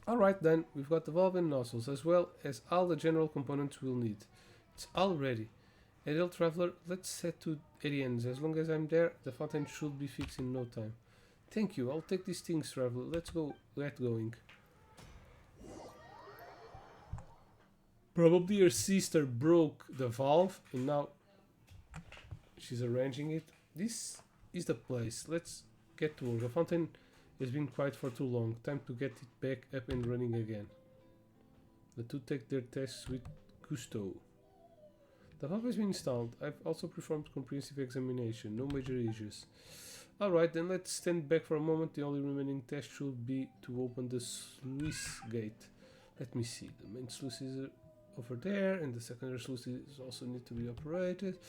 Alright then, we've got the valve and nozzles, as well as all the general components we'll need. It's all ready. Adel Traveler, let's set to Ariane's. As long as I'm there, the fountain should be fixed in no time. Thank you, I'll take these things, Traveler. Let's go, get going. Probably her sister broke the valve and now she's arranging it. This is the place. Let's get to work. The fountain has been quiet for too long. Time to get it back up and running again. The two take their tests with gusto. The valve has been installed. I've also performed comprehensive examination. No major issues. Alright, then let's stand back for a moment. The only remaining test should be to open the sluice gate. Let me see. The main sluice is over there, and the secondary sluice is also need to be operated.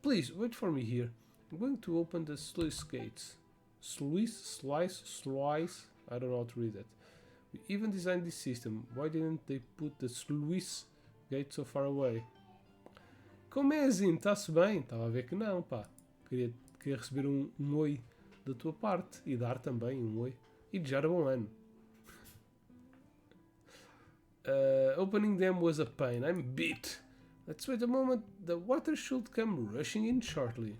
Please, wait for me here. I'm going to open the sluice gates. Sluice? Slice? I don't know how to read that. We even designed this system. Why didn't they put the sluice gate so far away? Como é, Zin? Está-se bem? Estava a ver que não, pá. Queria receber um oi da tua parte. E dar também um oi. E desejar bom ano. Opening them was a pain. I'm beat. Let's wait a moment. The water should come rushing in shortly.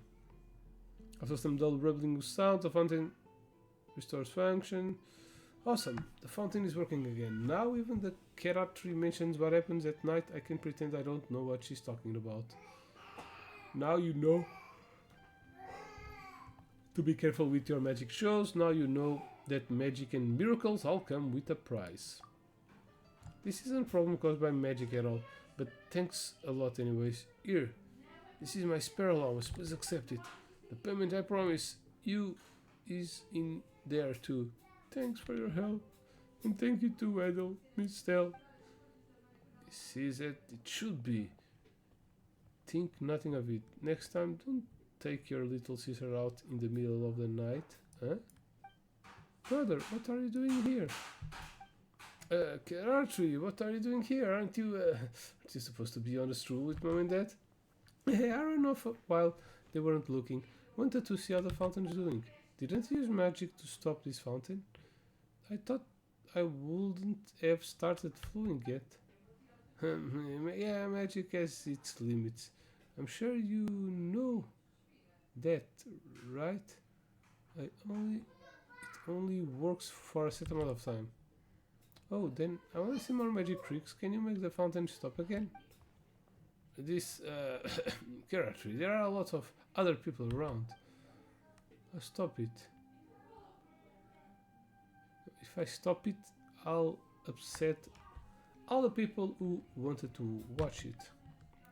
After some dull rubbling sound, the fountain restores function. Awesome. The fountain is working again. Now even the character mentions what happens at night. I can pretend I don't know what she's talking about. Now you know to be careful with your magic shows. Now you know that magic and miracles all come with a price. This isn't a problem caused by magic at all, but thanks a lot anyways. Here, this is my spare allowance, please accept it. The payment I promise you is in there too. Thanks for your help, and thank you too, Edel, Miss Stell. This is it should be. Think nothing of it. Next time, don't take your little sister out in the middle of the night, huh? Brother, what are you doing here? Archery, what are you doing here? Aren't you supposed to be on the stroll with Mom and Dad? Hey, I ran off while they weren't looking. Wanted to see how the fountain's doing. Didn't use magic to stop this fountain. I thought I wouldn't have started flowing yet. Yeah, magic has its limits. I'm sure you know that, right? It only works for a set amount of time. Oh, then I want to see more magic tricks. Can you make the fountain stop again? This character, there are a lot of other people around. I'll stop it. If I stop it, I'll upset all the people who wanted to watch it.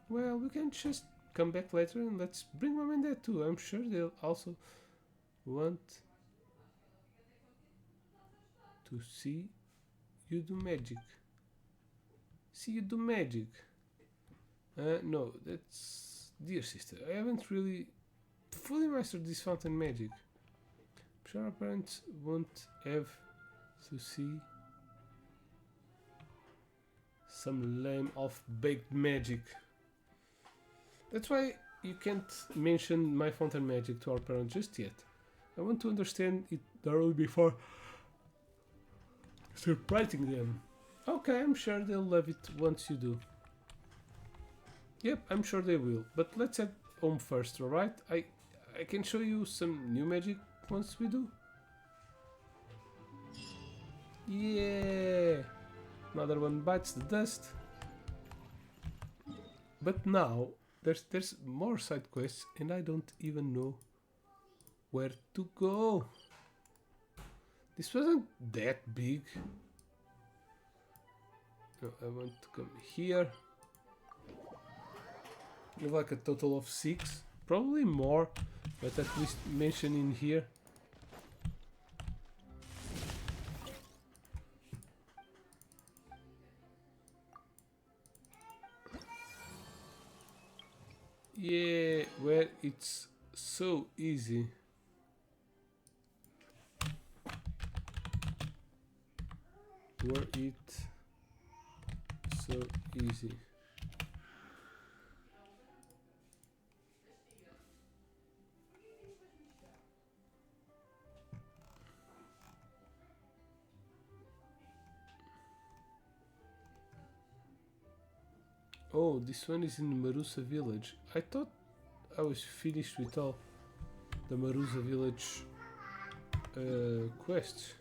Well, we can just come back later and let's bring Mom and Dad too. I'm sure they'll also want to see you do magic. See you do magic. No, that's... Dear sister, I haven't really fully mastered this fountain magic. I'm sure our parents won't have to see some lame off-baked magic. That's why you can't mention my fountain magic to our parents just yet. I want to understand it thoroughly before surprising them. Okay, I'm sure they'll love it once you do. Yep, I'm sure they will. But let's head home first, alright? I can show you some new magic once we do. Yeah! Another one bites the dust. But now, there's more side quests and I don't even know where to go. This wasn't that big. No, I want to come here. We have like a total of 6, probably more, but at least mention in here. Yeah, where it's so easy. Where it's so easy. Oh, this one is in Marusa village. I thought I was finished with all the Marusa village quests.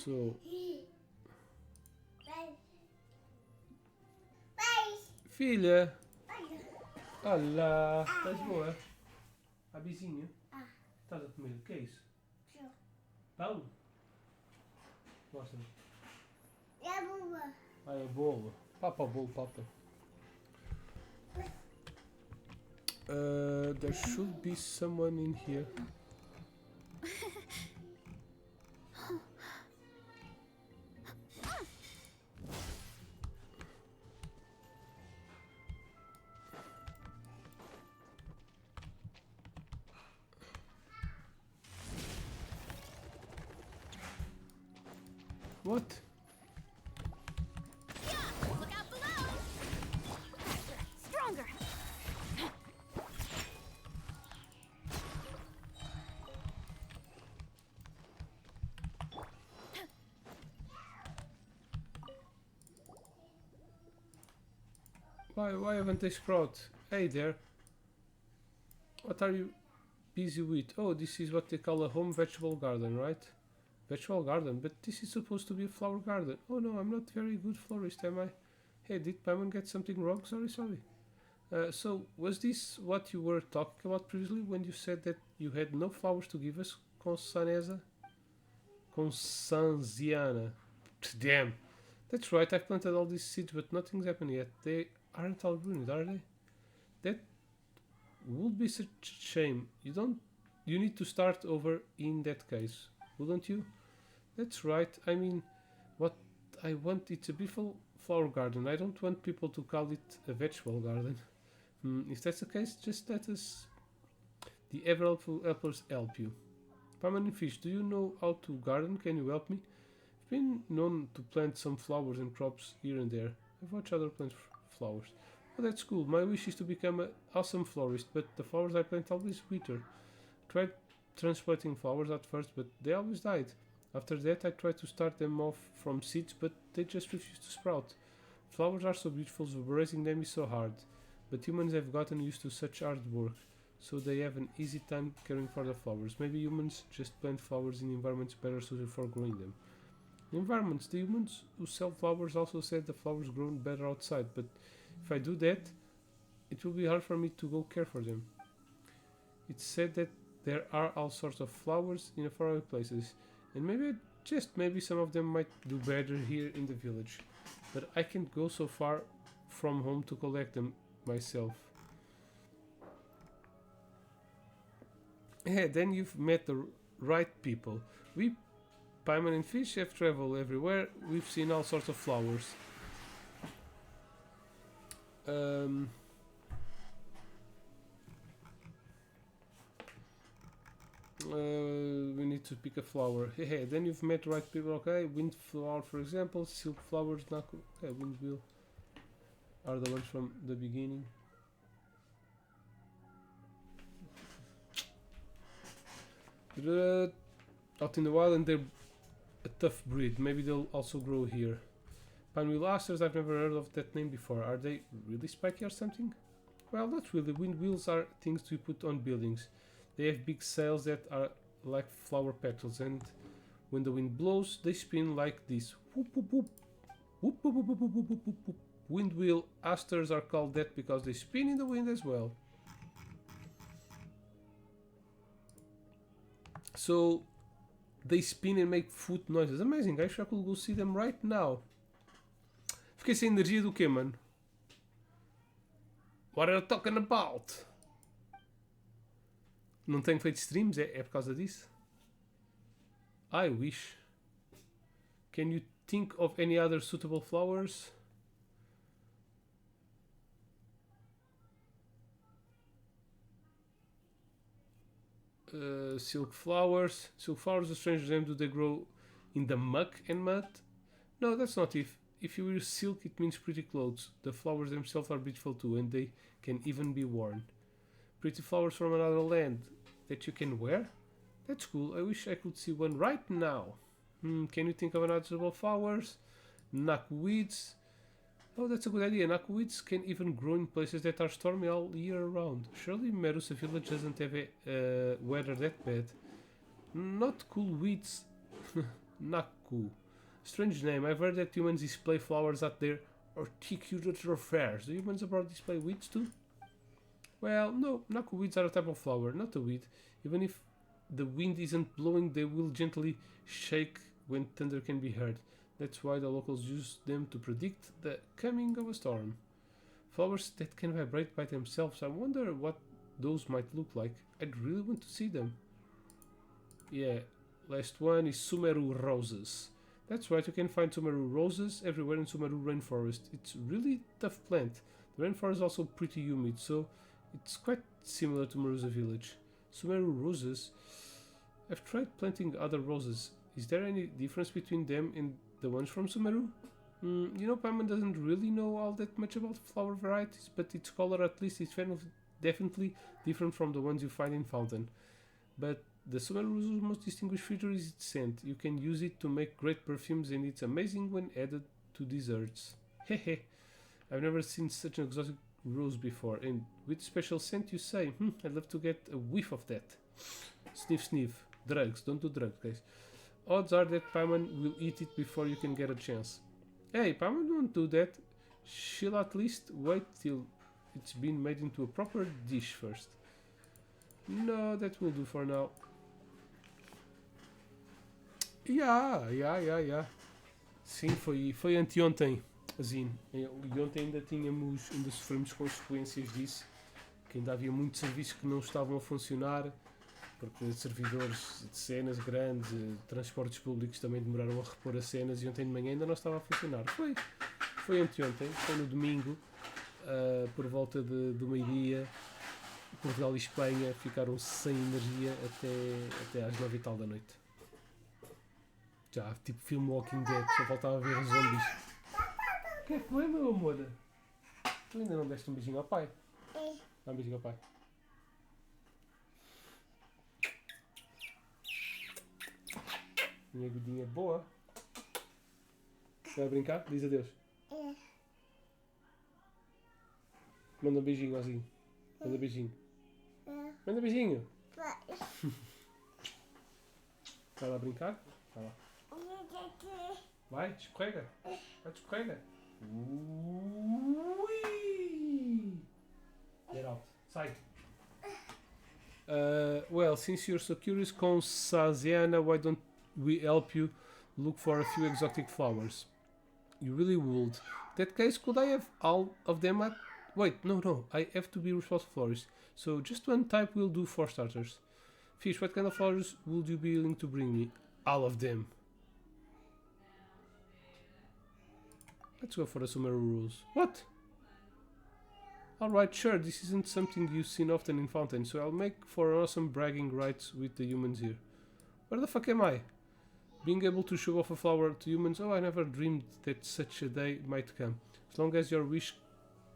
So Filha! Olá! Estás boa? A vizinho? Estás a comer? O que é isso? Pão? Mostra-me. É boa. Ah, é bolo. Papa o bolo, papa. There should be someone in here. What? Look out below! Stronger! Why haven't they sprout? Hey there. What are you busy with? Oh, this is what they call a home vegetable garden, right? Vegetable garden, but this is supposed to be a flower garden. Oh no, I'm not very good florist, am I? Hey, did Paimon get something wrong? Sorry. So, was this what you were talking about previously when you said that you had no flowers to give us, Consaneza? Consanziana. Damn. That's right, I've planted all these seeds, but nothing's happened yet. They aren't all ruined, are they? That would be such a shame. You need to start over in that case, wouldn't you? That's right. I mean, what I want, it's a beautiful flower garden. I don't want people to call it a vegetable garden. If that's the case, just let us, the ever helpful helpers, help you. Permanent Fish, do you know how to garden? Can you help me? I've been known to plant some flowers and crops here and there. I've watched other plant flowers. Oh, that's cool. My wish is to become an awesome florist, but the flowers I plant always wither. Tried transplanting flowers at first, but they always died. After that, I tried to start them off from seeds, but they just refused to sprout. Flowers are so beautiful, so raising them is so hard. But humans have gotten used to such hard work, so they have an easy time caring for the flowers. Maybe humans just plant flowers in environments better suited for growing them. Environments. The humans who sell flowers also said the flowers grow better outside, but if I do that, it will be hard for me to go care for them. It's said that there are all sorts of flowers in faraway places, and maybe some of them might do better here in the village, but I can't go so far from home to collect them myself. Yeah, then you've met the right people. We, Paimon and Fish, have traveled everywhere. We've seen all sorts of flowers. We need to pick a flower. Hey, then you've met the right people. Okay, windflower, for example, silk flowers. Okay, windmill are the ones from the beginning. Out in the wild, and they're a tough breed. Maybe they'll also grow here. Pinewheel asters, I've never heard of that name before. Are they really spiky or something? Well, not really. Windwheels are things to put on buildings. They have big sails that are like flower petals, and when the wind blows, they spin like this. Whoop, whoop, whoop. Whoop, whoop, whoop, whoop, whoop, whoop, whoop, whoop. Windwheel asters are called that because they spin in the wind as well. So they spin and make foot noises. Amazing. I wish I could go see them right now. Fiquei sem energia do quê, mano? What are you talking about? Não tenho feito streams? É por causa disso? I wish. Can you think of any other suitable flowers? Silk flowers. Silk flowers, a strange name. Do they grow in the muck and mud? No, that's not it. If you wear silk, it means pretty clothes. The flowers themselves are beautiful too, and they can even be worn. Pretty flowers from another land that you can wear? That's cool. I wish I could see one right now. Can you think of another suitable flowers? Knackwoods. Oh, that's a good idea. Knackwoods can even grow in places that are stormy all year round. Surely Merusa village doesn't have a weather that bad. Not cool weeds. Nakku. Strange name. I've heard that humans display flowers at their horticultural fairs. Do humans abroad display weeds too? Well, no, knockwheats are a type of flower, not a weed. Even if the wind isn't blowing, they will gently shake when thunder can be heard. That's why the locals use them to predict the coming of a storm. Flowers that can vibrate by themselves. I wonder what those might look like. I'd really want to see them. Yeah, last one is Sumeru roses. That's right, you can find Sumeru roses everywhere in Sumeru rainforest. It's really tough plant. The rainforest is also pretty humid, so it's quite similar to Marusa village. Sumeru roses. I've tried planting other roses. Is there any difference between them and the ones from Sumeru? You know, Paimon doesn't really know all that much about flower varieties, but its color at least is definitely different from the ones you find in Fontain. But the Sumeru rose's most distinguished feature is its scent. You can use it to make great perfumes and it's amazing when added to desserts. Hehe, I've never seen such an exotic rose before, and with special scent you say. I'd love to get a whiff of that. Sniff sniff. Drugs, don't do drugs, guys. Odds are that Paimon will eat it before you can get a chance. Hey, Paimon won't do that. She'll at least wait till it's been made into a proper dish first. No, that will do for now. Yeah. Sim, foi anteontem, assim. E ontem ainda sofremos consequências disso. Que ainda havia muitos serviços que não estavam a funcionar. Porque servidores de cenas grandes, transportes públicos também demoraram a repor as cenas e ontem de manhã ainda não estava a funcionar. Foi anteontem, foi no domingo, por volta do meio-dia. Portugal e Espanha ficaram sem energia até às 9 e tal da noite. Já, tipo filme Walking Dead, só faltava ver os zombies. O que é que foi, meu amor? Tu ainda não deste um beijinho ao pai? Dá um beijinho ao pai. Minha godinha boa. Vai brincar? Diz adeus. Manda um beijinho, Ozinho. Manda um beijinho. Manda um beijinho. Vai lá brincar? Vai lá. Vai, escorrega. Vai, escorrega. Ui! Get out. Sai. Well, since you're so curious, Consaziana, why don't we help you look for a few exotic flowers? You really would. In that case, could I have all of them at... Wait, no, I have to be responsible florist. So just one type will do for starters. Fish, what kind of flowers would you be willing to bring me? All of them. Let's go for the Sumeru rules. What? Alright, sure, this isn't something you've seen often in Fontain, so I'll make for awesome bragging rights with the humans here. Where the fuck am I? Being able to show off a flower to humans, oh, I never dreamed that such a day might come. As long as your wish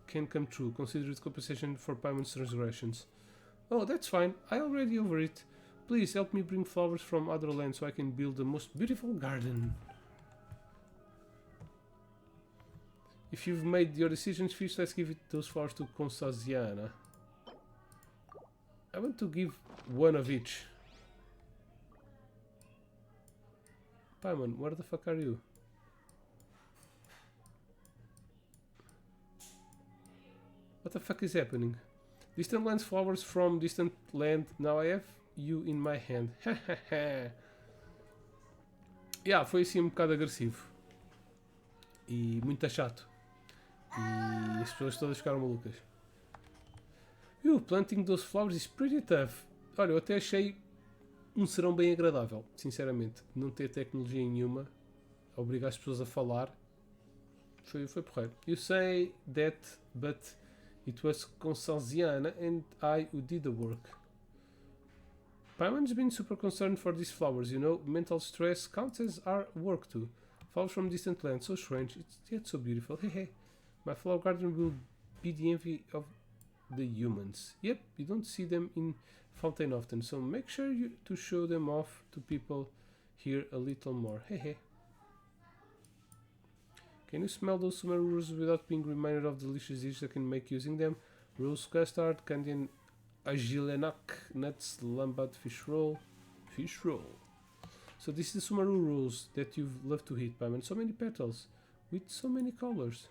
can come true, consider it compensation for Paimon's transgressions. Oh, that's fine, I already over it. Please help me bring flowers from other lands so I can build the most beautiful garden. If you've made your decisions, Fish, let's give those flowers to Consaziana. I want to give one of each. Paimon, where the fuck are you? What the fuck is happening? Distant lands flowers from distant land. Now I have you in my hand. Yeah, foi assim bocado agressivo. E muito chato. E as pessoas todas ficaram malucas. Planting those flowers is pretty tough. Olha, eu até achei serão bem agradável, sinceramente. Não ter tecnologia nenhuma, obrigar as pessoas a falar, foi porreiro. You say that, but it was Consaziana and I who did the work. Paimon's been super concerned for these flowers, you know. Mental stress counts as our work too. Flowers from distant lands, so strange, it's yet so beautiful. Hey. My flower garden will be the envy of the humans. Yep, you don't see them in Fontain often, so make sure to show them off to people here a little more. Hey. Can you smell those Sumeru roses without being reminded of the delicious dishes that can make using them? Rose custard, candy and agilenak, nuts, lambat, fish roll. So this is the Sumeru rose that you've loved to eat, Paimon. So many petals, with so many colors.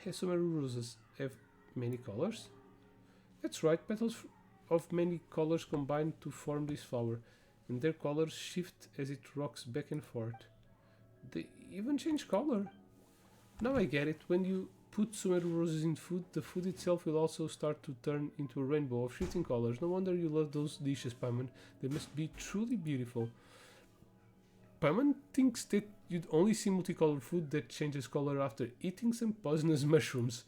Sumeru roses have many colors? That's right, petals of many colors combine to form this flower, and their colors shift as it rocks back and forth. They even change color. Now I get it. When you put Sumeru roses in food, the food itself will also start to turn into a rainbow of shifting colors. No wonder you love those dishes, Paimon. They must be truly beautiful. Paimon thinks that you'd only see multicolored food that changes color after eating some poisonous mushrooms.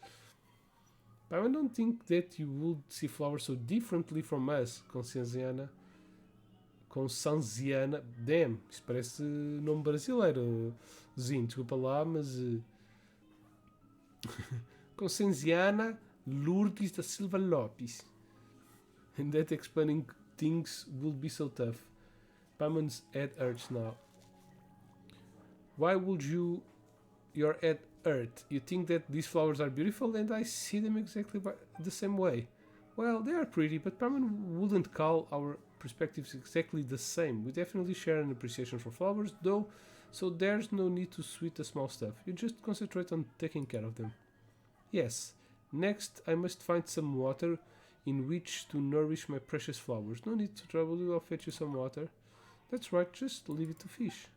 Paimon don't think that you would see flowers so differently from us, Consenziana. Damn, isso parece nome brasileiro. Zinho, desculpa lá, mas... Consenziana Lourdes da Silva Lopes. And that explaining things would be so tough. Paimon's head hurts now. Why would your head hurt? You think that these flowers are beautiful and I see them exactly the same way. Well, they are pretty, but Paimon wouldn't call our perspectives exactly the same. We definitely share an appreciation for flowers, though, so there's no need to sweet the small stuff. You just concentrate on taking care of them. Yes. Next, I must find some water in which to nourish my precious flowers. No need to trouble you, I'll fetch you some water. That's right, just leave it to fish.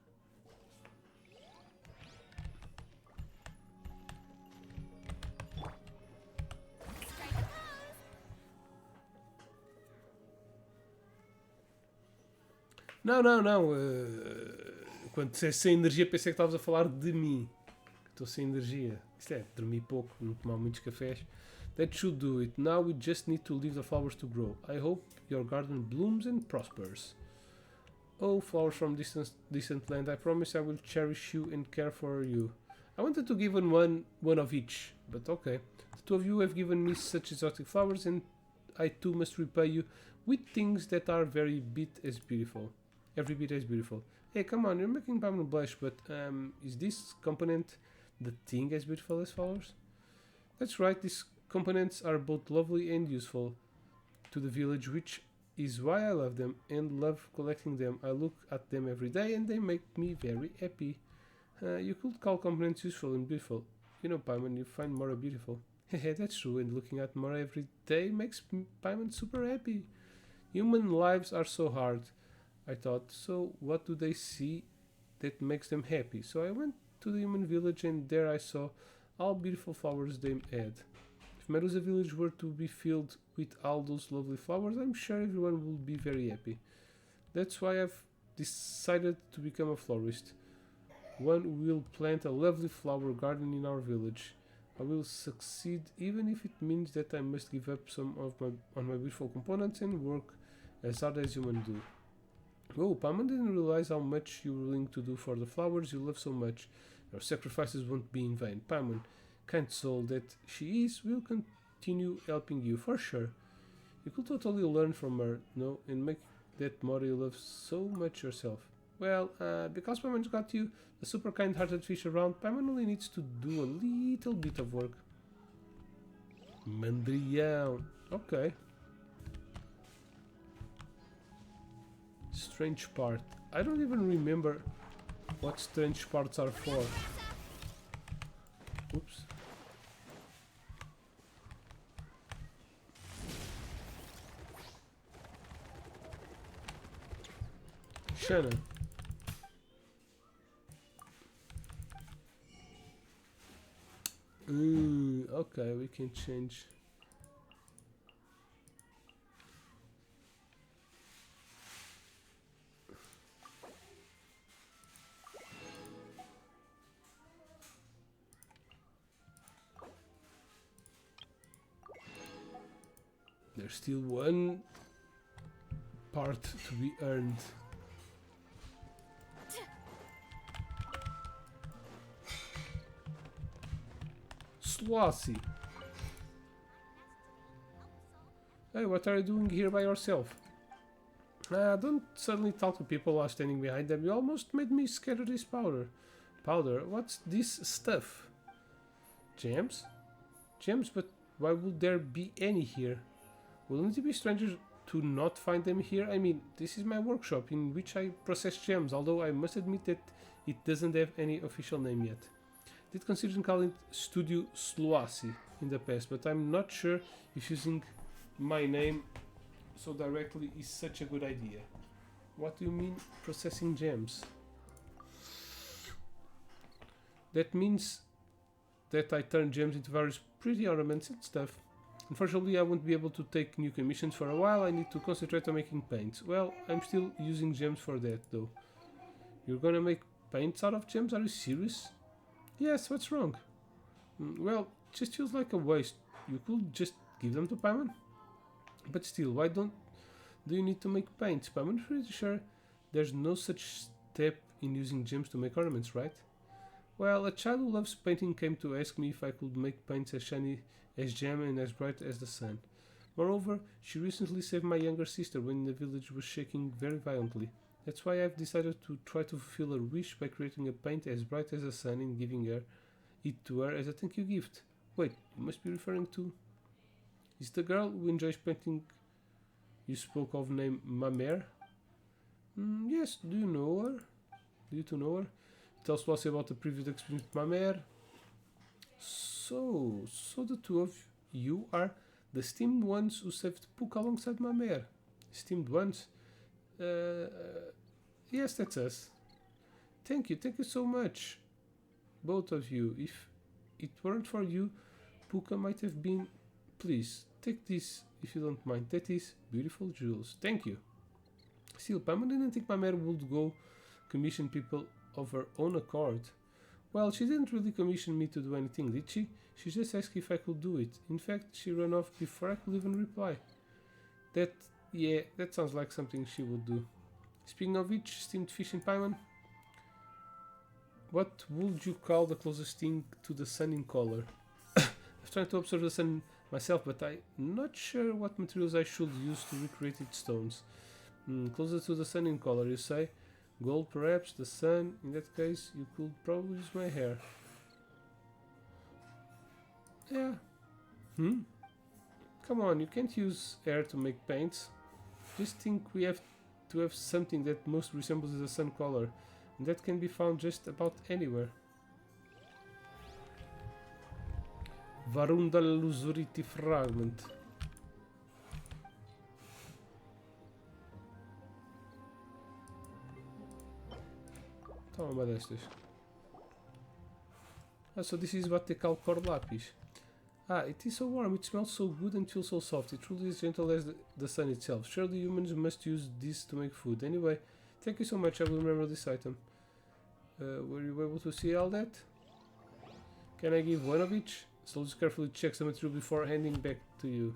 Não. Quando disseste sem energia, pensei que estavas a falar de mim. Estou sem energia. Isto é, dormi pouco, não tomar muitos cafés. That should do it. Now we just need to leave the flowers to grow. I hope your garden blooms and prospers. Oh, flowers from distant land, I promise I will cherish you and care for you. I wanted to give one of each, but okay. The two of you have given me such exotic flowers, and I too must repay you with things that are every bit as beautiful. Hey, come on, you're making Paimon blush, but is this component the thing as beautiful as flowers? That's right, these components are both lovely and useful to the village, which is why I love them and love collecting them. I look at them every day and they make me very happy. You could call components useful and beautiful. You know, Paimon, you find Mora beautiful. Hehe, that's true, and looking at Mora every day makes Paimon super happy. Human lives are so hard, I thought, so what do they see that makes them happy? So I went to the human village and there I saw all beautiful flowers they had. If Medusa village were to be filled with all those lovely flowers, I'm sure everyone would be very happy. That's why I've decided to become a florist. One will plant a lovely flower garden in our village. I will succeed even if it means that I must give up some of my beautiful components and work as hard as humans do. Oh, Paimon didn't realize how much you were willing to do for the flowers you love so much. Your sacrifices won't be in vain. Paimon, kind soul that she is, will continue helping you for sure. You could totally learn from her, no, and make that Mora you love so much yourself. Well, because Paimon's got you, a super kind-hearted fish around, Paimon only needs to do a little bit of work. Mandrião. Okay. Strange part. I don't even remember what strange parts are for. Oops. Shannon. Okay, we can change. There's still one part to be earned. Slossy. Hey, what are you doing here by yourself? Don't suddenly talk to people while standing behind them. You almost made me scared of this powder. Powder? What's this stuff? Gems? Gems? But why would there be any here? Wouldn't it be strange to not find them here? I mean, this is my workshop in which I process gems, although I must admit that it doesn't have any official name yet. did consider calling it Studio Sloasi in the past, but I'm not sure if using my name so directly is such a good idea. What do you mean processing gems? That means that I turn gems into various pretty ornaments and stuff. Unfortunately, I won't be able to take new commissions for a while. I need to concentrate on making paints. Well, I'm still using gems for that though. You're gonna make paints out of gems? Are you serious? Yes, what's wrong? Well, just feels like a waste. You could just give them to Paimon. But still, why do you need to make paints? Paimon's pretty sure there's no such step in using gems to make ornaments, right? Well, a child who loves painting came to ask me if I could make paints as shiny as gem and as bright as the sun. Moreover, she recently saved my younger sister when the village was shaking very violently. That's why I've decided to try to fulfill her wish by creating a paint as bright as the sun and giving it to her as a thank you gift. Wait, you must be referring to... Is the girl who enjoys painting you spoke of named Mamere? Yes, do you know her? Do you two know her? Tell Slossie about the previous experience with Mamere. So the two of you are the steamed ones who saved Puck alongside Mamere. Steamed ones? Yes, that's us. Thank you so much. Both of you. If it weren't for you, Puka might have been... Please, take this if you don't mind. That is beautiful jewels. Thank you. Still, Paimon didn't think Mamere would go commission people of her own accord. Well, she didn't really commission me to do anything, did she? She just asked if I could do it. In fact, she ran off before I could even reply. That sounds like something she would do. Speaking of which, steamed fish in Paimon, what would you call the closest thing to the sun in color? I'm trying to observe the sun myself, but I'm not sure what materials I should use to recreate its stones. Closer to the sun in color, you say? Gold perhaps, the sun. In that case, you could probably use my hair. Yeah. Come on, you can't use hair to make paints. Just think we have to have something that most resembles the sun color, and that can be found just about anywhere. Varunda Lusurity Fragment. Toma uma destas. So this is what they call cor lapis. It is so warm, it smells so good and feels so soft. It truly is gentle as the sun itself. Surely humans must use this to make food. Anyway, thank you so much, I will remember this item. Were you able to see all that? Can I give one of each? Soldier carefully checks the material before handing back to you.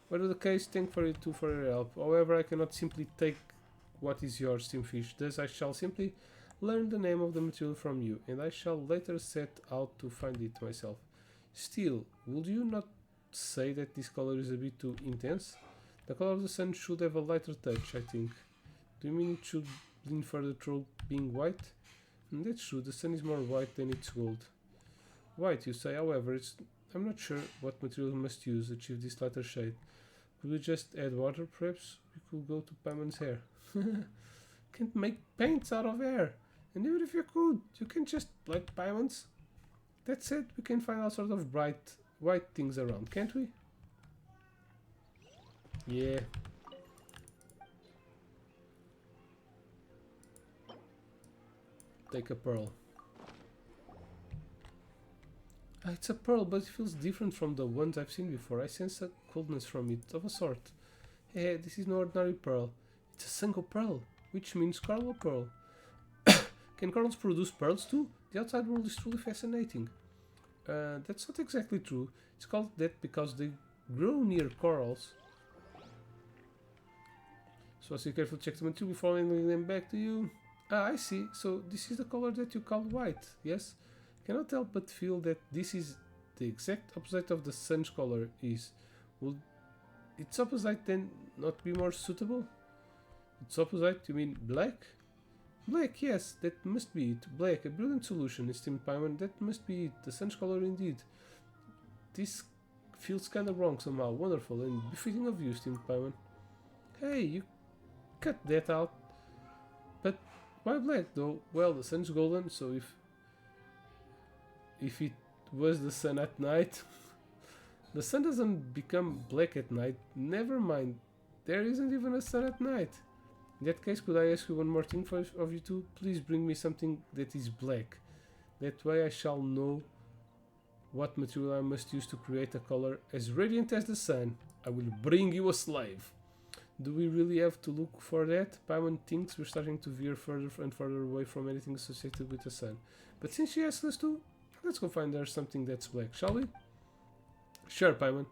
Whatever the case, thank you too for your help. However, I cannot simply take what is yours, steam fish. Thus, I shall simply learn the name of the material from you, and I shall later set out to find it myself. Still, would you not say that this color is a bit too intense? The color of the sun should have a lighter touch, I think. Do you mean it should lean further toward being white? That's true, the sun is more white than it's gold. White, you say, however, I'm not sure what material we must use to achieve this lighter shade. Could we just add water, perhaps? We could go to Paimon's hair. Can't make paints out of hair! And even if you could, you can just like Paimon's. That said, we can find all sorts of bright white things around, can't we? Yeah. Take a pearl. It's a pearl, but it feels different from the ones I've seen before. I sense a coldness from it, of a sort. Hey, this is no ordinary pearl. It's a single pearl, which means coral pearl. Can corals produce pearls too? The outside world is truly fascinating. That's not exactly true. It's called that because they grow near corals. So as you carefully check the material before handing them back to you. I see. So this is the color that you call white, yes? Cannot help but feel that this is the exact opposite of the sun's color is. Would its opposite then not be more suitable? Its opposite, you mean black? Black, yes, that must be it. Black, a brilliant solution, esteemed Paimon. That must be it. The sun's color indeed. This feels kinda wrong somehow. Wonderful and befitting of you, esteemed Paimon. Hey, you cut that out. But why black though? Well, the sun's golden, so if if it was the sun at night. The sun doesn't become black at night. Never mind. There isn't even a sun at night. In that case, could I ask you one more thing of you two? Please bring me something that is black. That way I shall know what material I must use to create a color as radiant as the sun. I will bring you a slave. Do we really have to look for that? Paimon thinks we're starting to veer further and further away from anything associated with the sun. But since she asks us to, let's go find her something that's black, shall we? Sure, Paimon.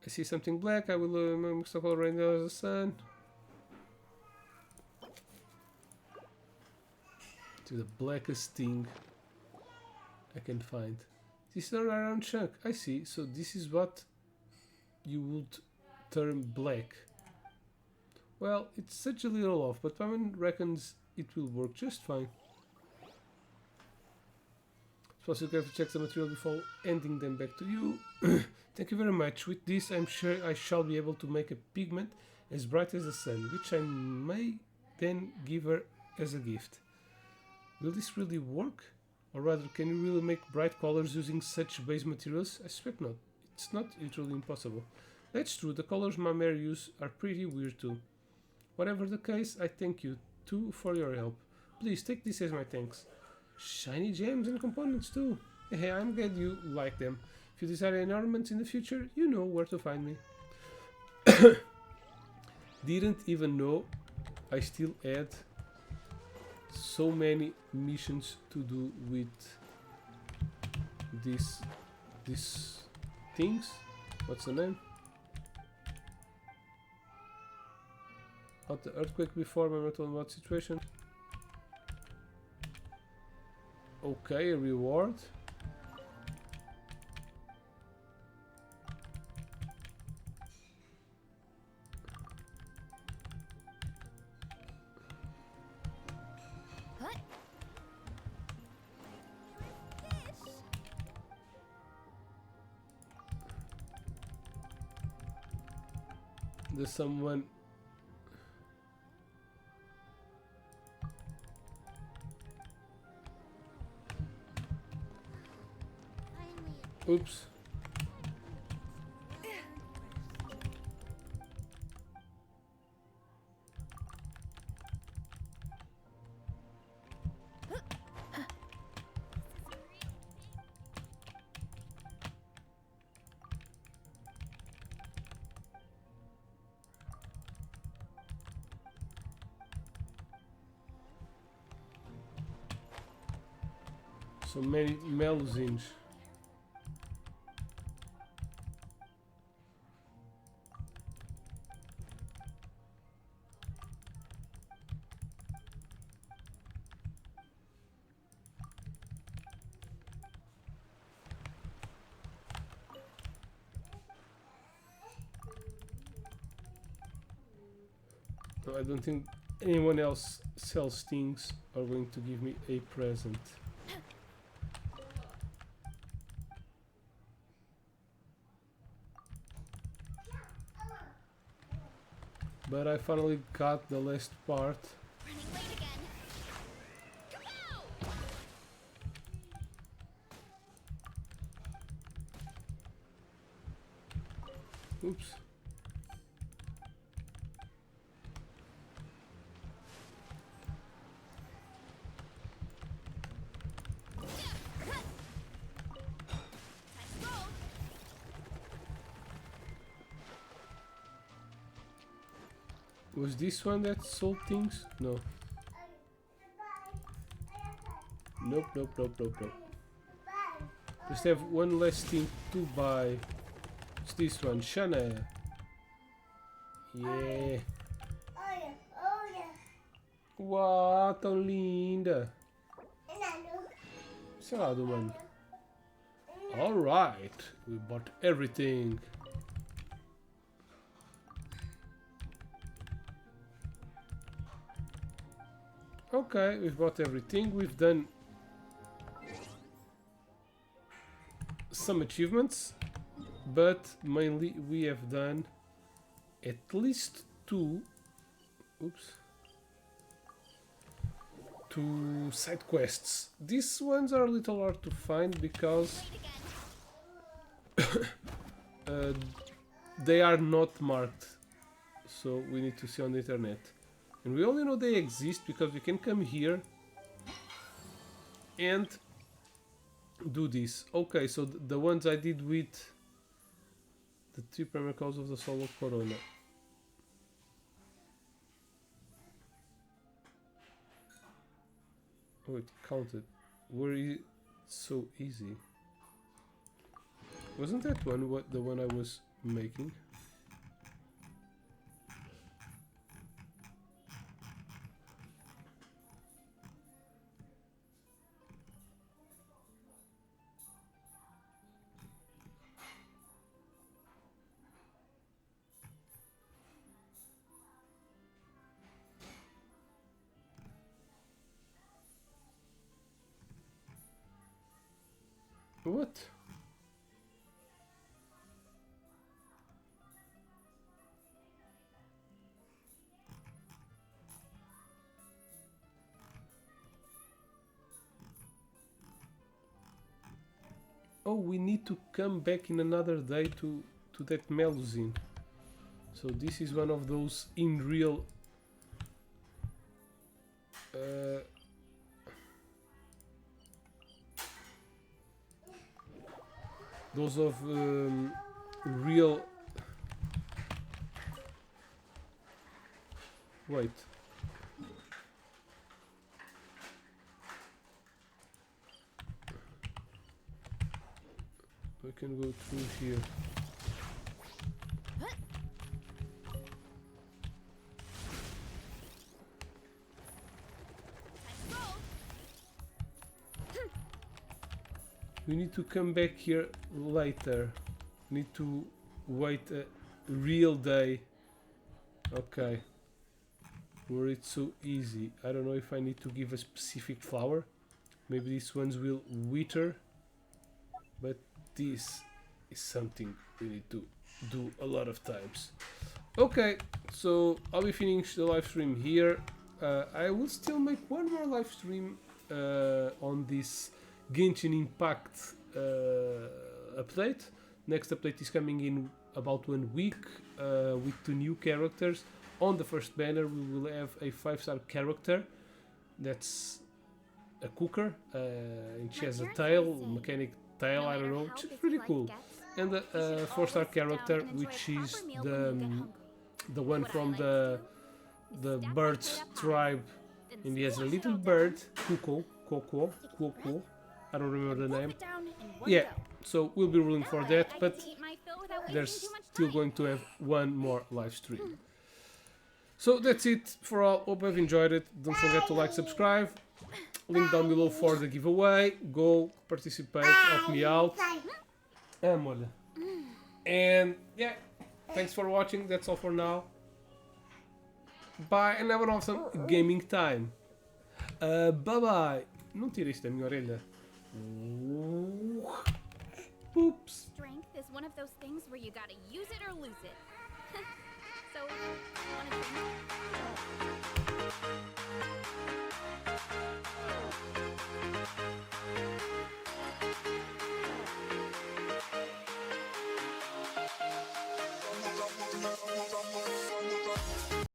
I see something black, I will mix the color right now as the sun. To the blackest thing I can find. This is a round chunk. I see. So this is what you would term black. Well, it's such a little off, but Paimon reckons it will work just fine. Suppose you have to check the material before handing them back to you. Thank you very much. With this, I'm sure I shall be able to make a pigment as bright as the sun, which I may then give her as a gift. Will this really work? Or rather, can you really make bright colors using such base materials? I suspect not. It's not literally impossible. That's true, the colors my mare use are pretty weird too. Whatever the case, I thank you too for your help. Please take this as my thanks. Shiny gems and components too. Hey, I'm glad you like them. If you desire any ornaments in the future, you know where to find me. Didn't even know I still had so many missions to do with these things. What's the name? About the earthquake before my mental about situation. Okay, a reward. There's someone. Oops. So many melusines. No, I don't think anyone else sells things or going to give me a present. But I finally got the last part. Running late again. Oops. Was this one that sold things? No. Nope, nope, nope, nope, nope. Just have one less thing to buy. It's this one, Shana. Yeah. Uau, tão linda. Sei lá, do mano. Alright, we bought everything. Okay, we've bought everything. We've done some achievements, but mainly we have done at least two to side quests. These ones are a little hard to find because they are not marked, so we need to see on the internet. And we only know they exist because we can come here and do this. Okay, so the ones I did with the 3 primary causes of the solo corona. Oh, it counted. Were it so easy? Wasn't that one what the one I was making? What? Oh, we need to come back in another day to that Melusine. So this is one of those in real those of real. Wait. We can go through here. We need to come back here later. Need to wait a real day. Okay. Where it's so easy. I don't know if I need to give a specific flower. Maybe these ones will wither. But this is something we need to do a lot of times. Okay, so I'll be finishing the live stream here. I will still make one more live stream on this Genshin Impact update. Next update is coming in about 1 week with 2 new characters. On the first banner we will have a 5-star character that's a cooker and she has a tail, mechanic tail, I don't know, which is pretty cool. And a 4-star character which is the one from the birds tribe, and he has a little bird, Coco, I don't remember the name. Yeah, so we'll be ruling for that, but there's still going to have one more live stream. So that's it for all. Hope you've enjoyed it. Don't forget to like, subscribe. Link down below for the giveaway. Go participate, help me out. And yeah, thanks for watching. That's all for now. Bye and have an awesome gaming time. Bye bye. Não tira isto da minha orelha. Oops. Strength is one of those things where you gotta use it or lose it. So, wanna drink?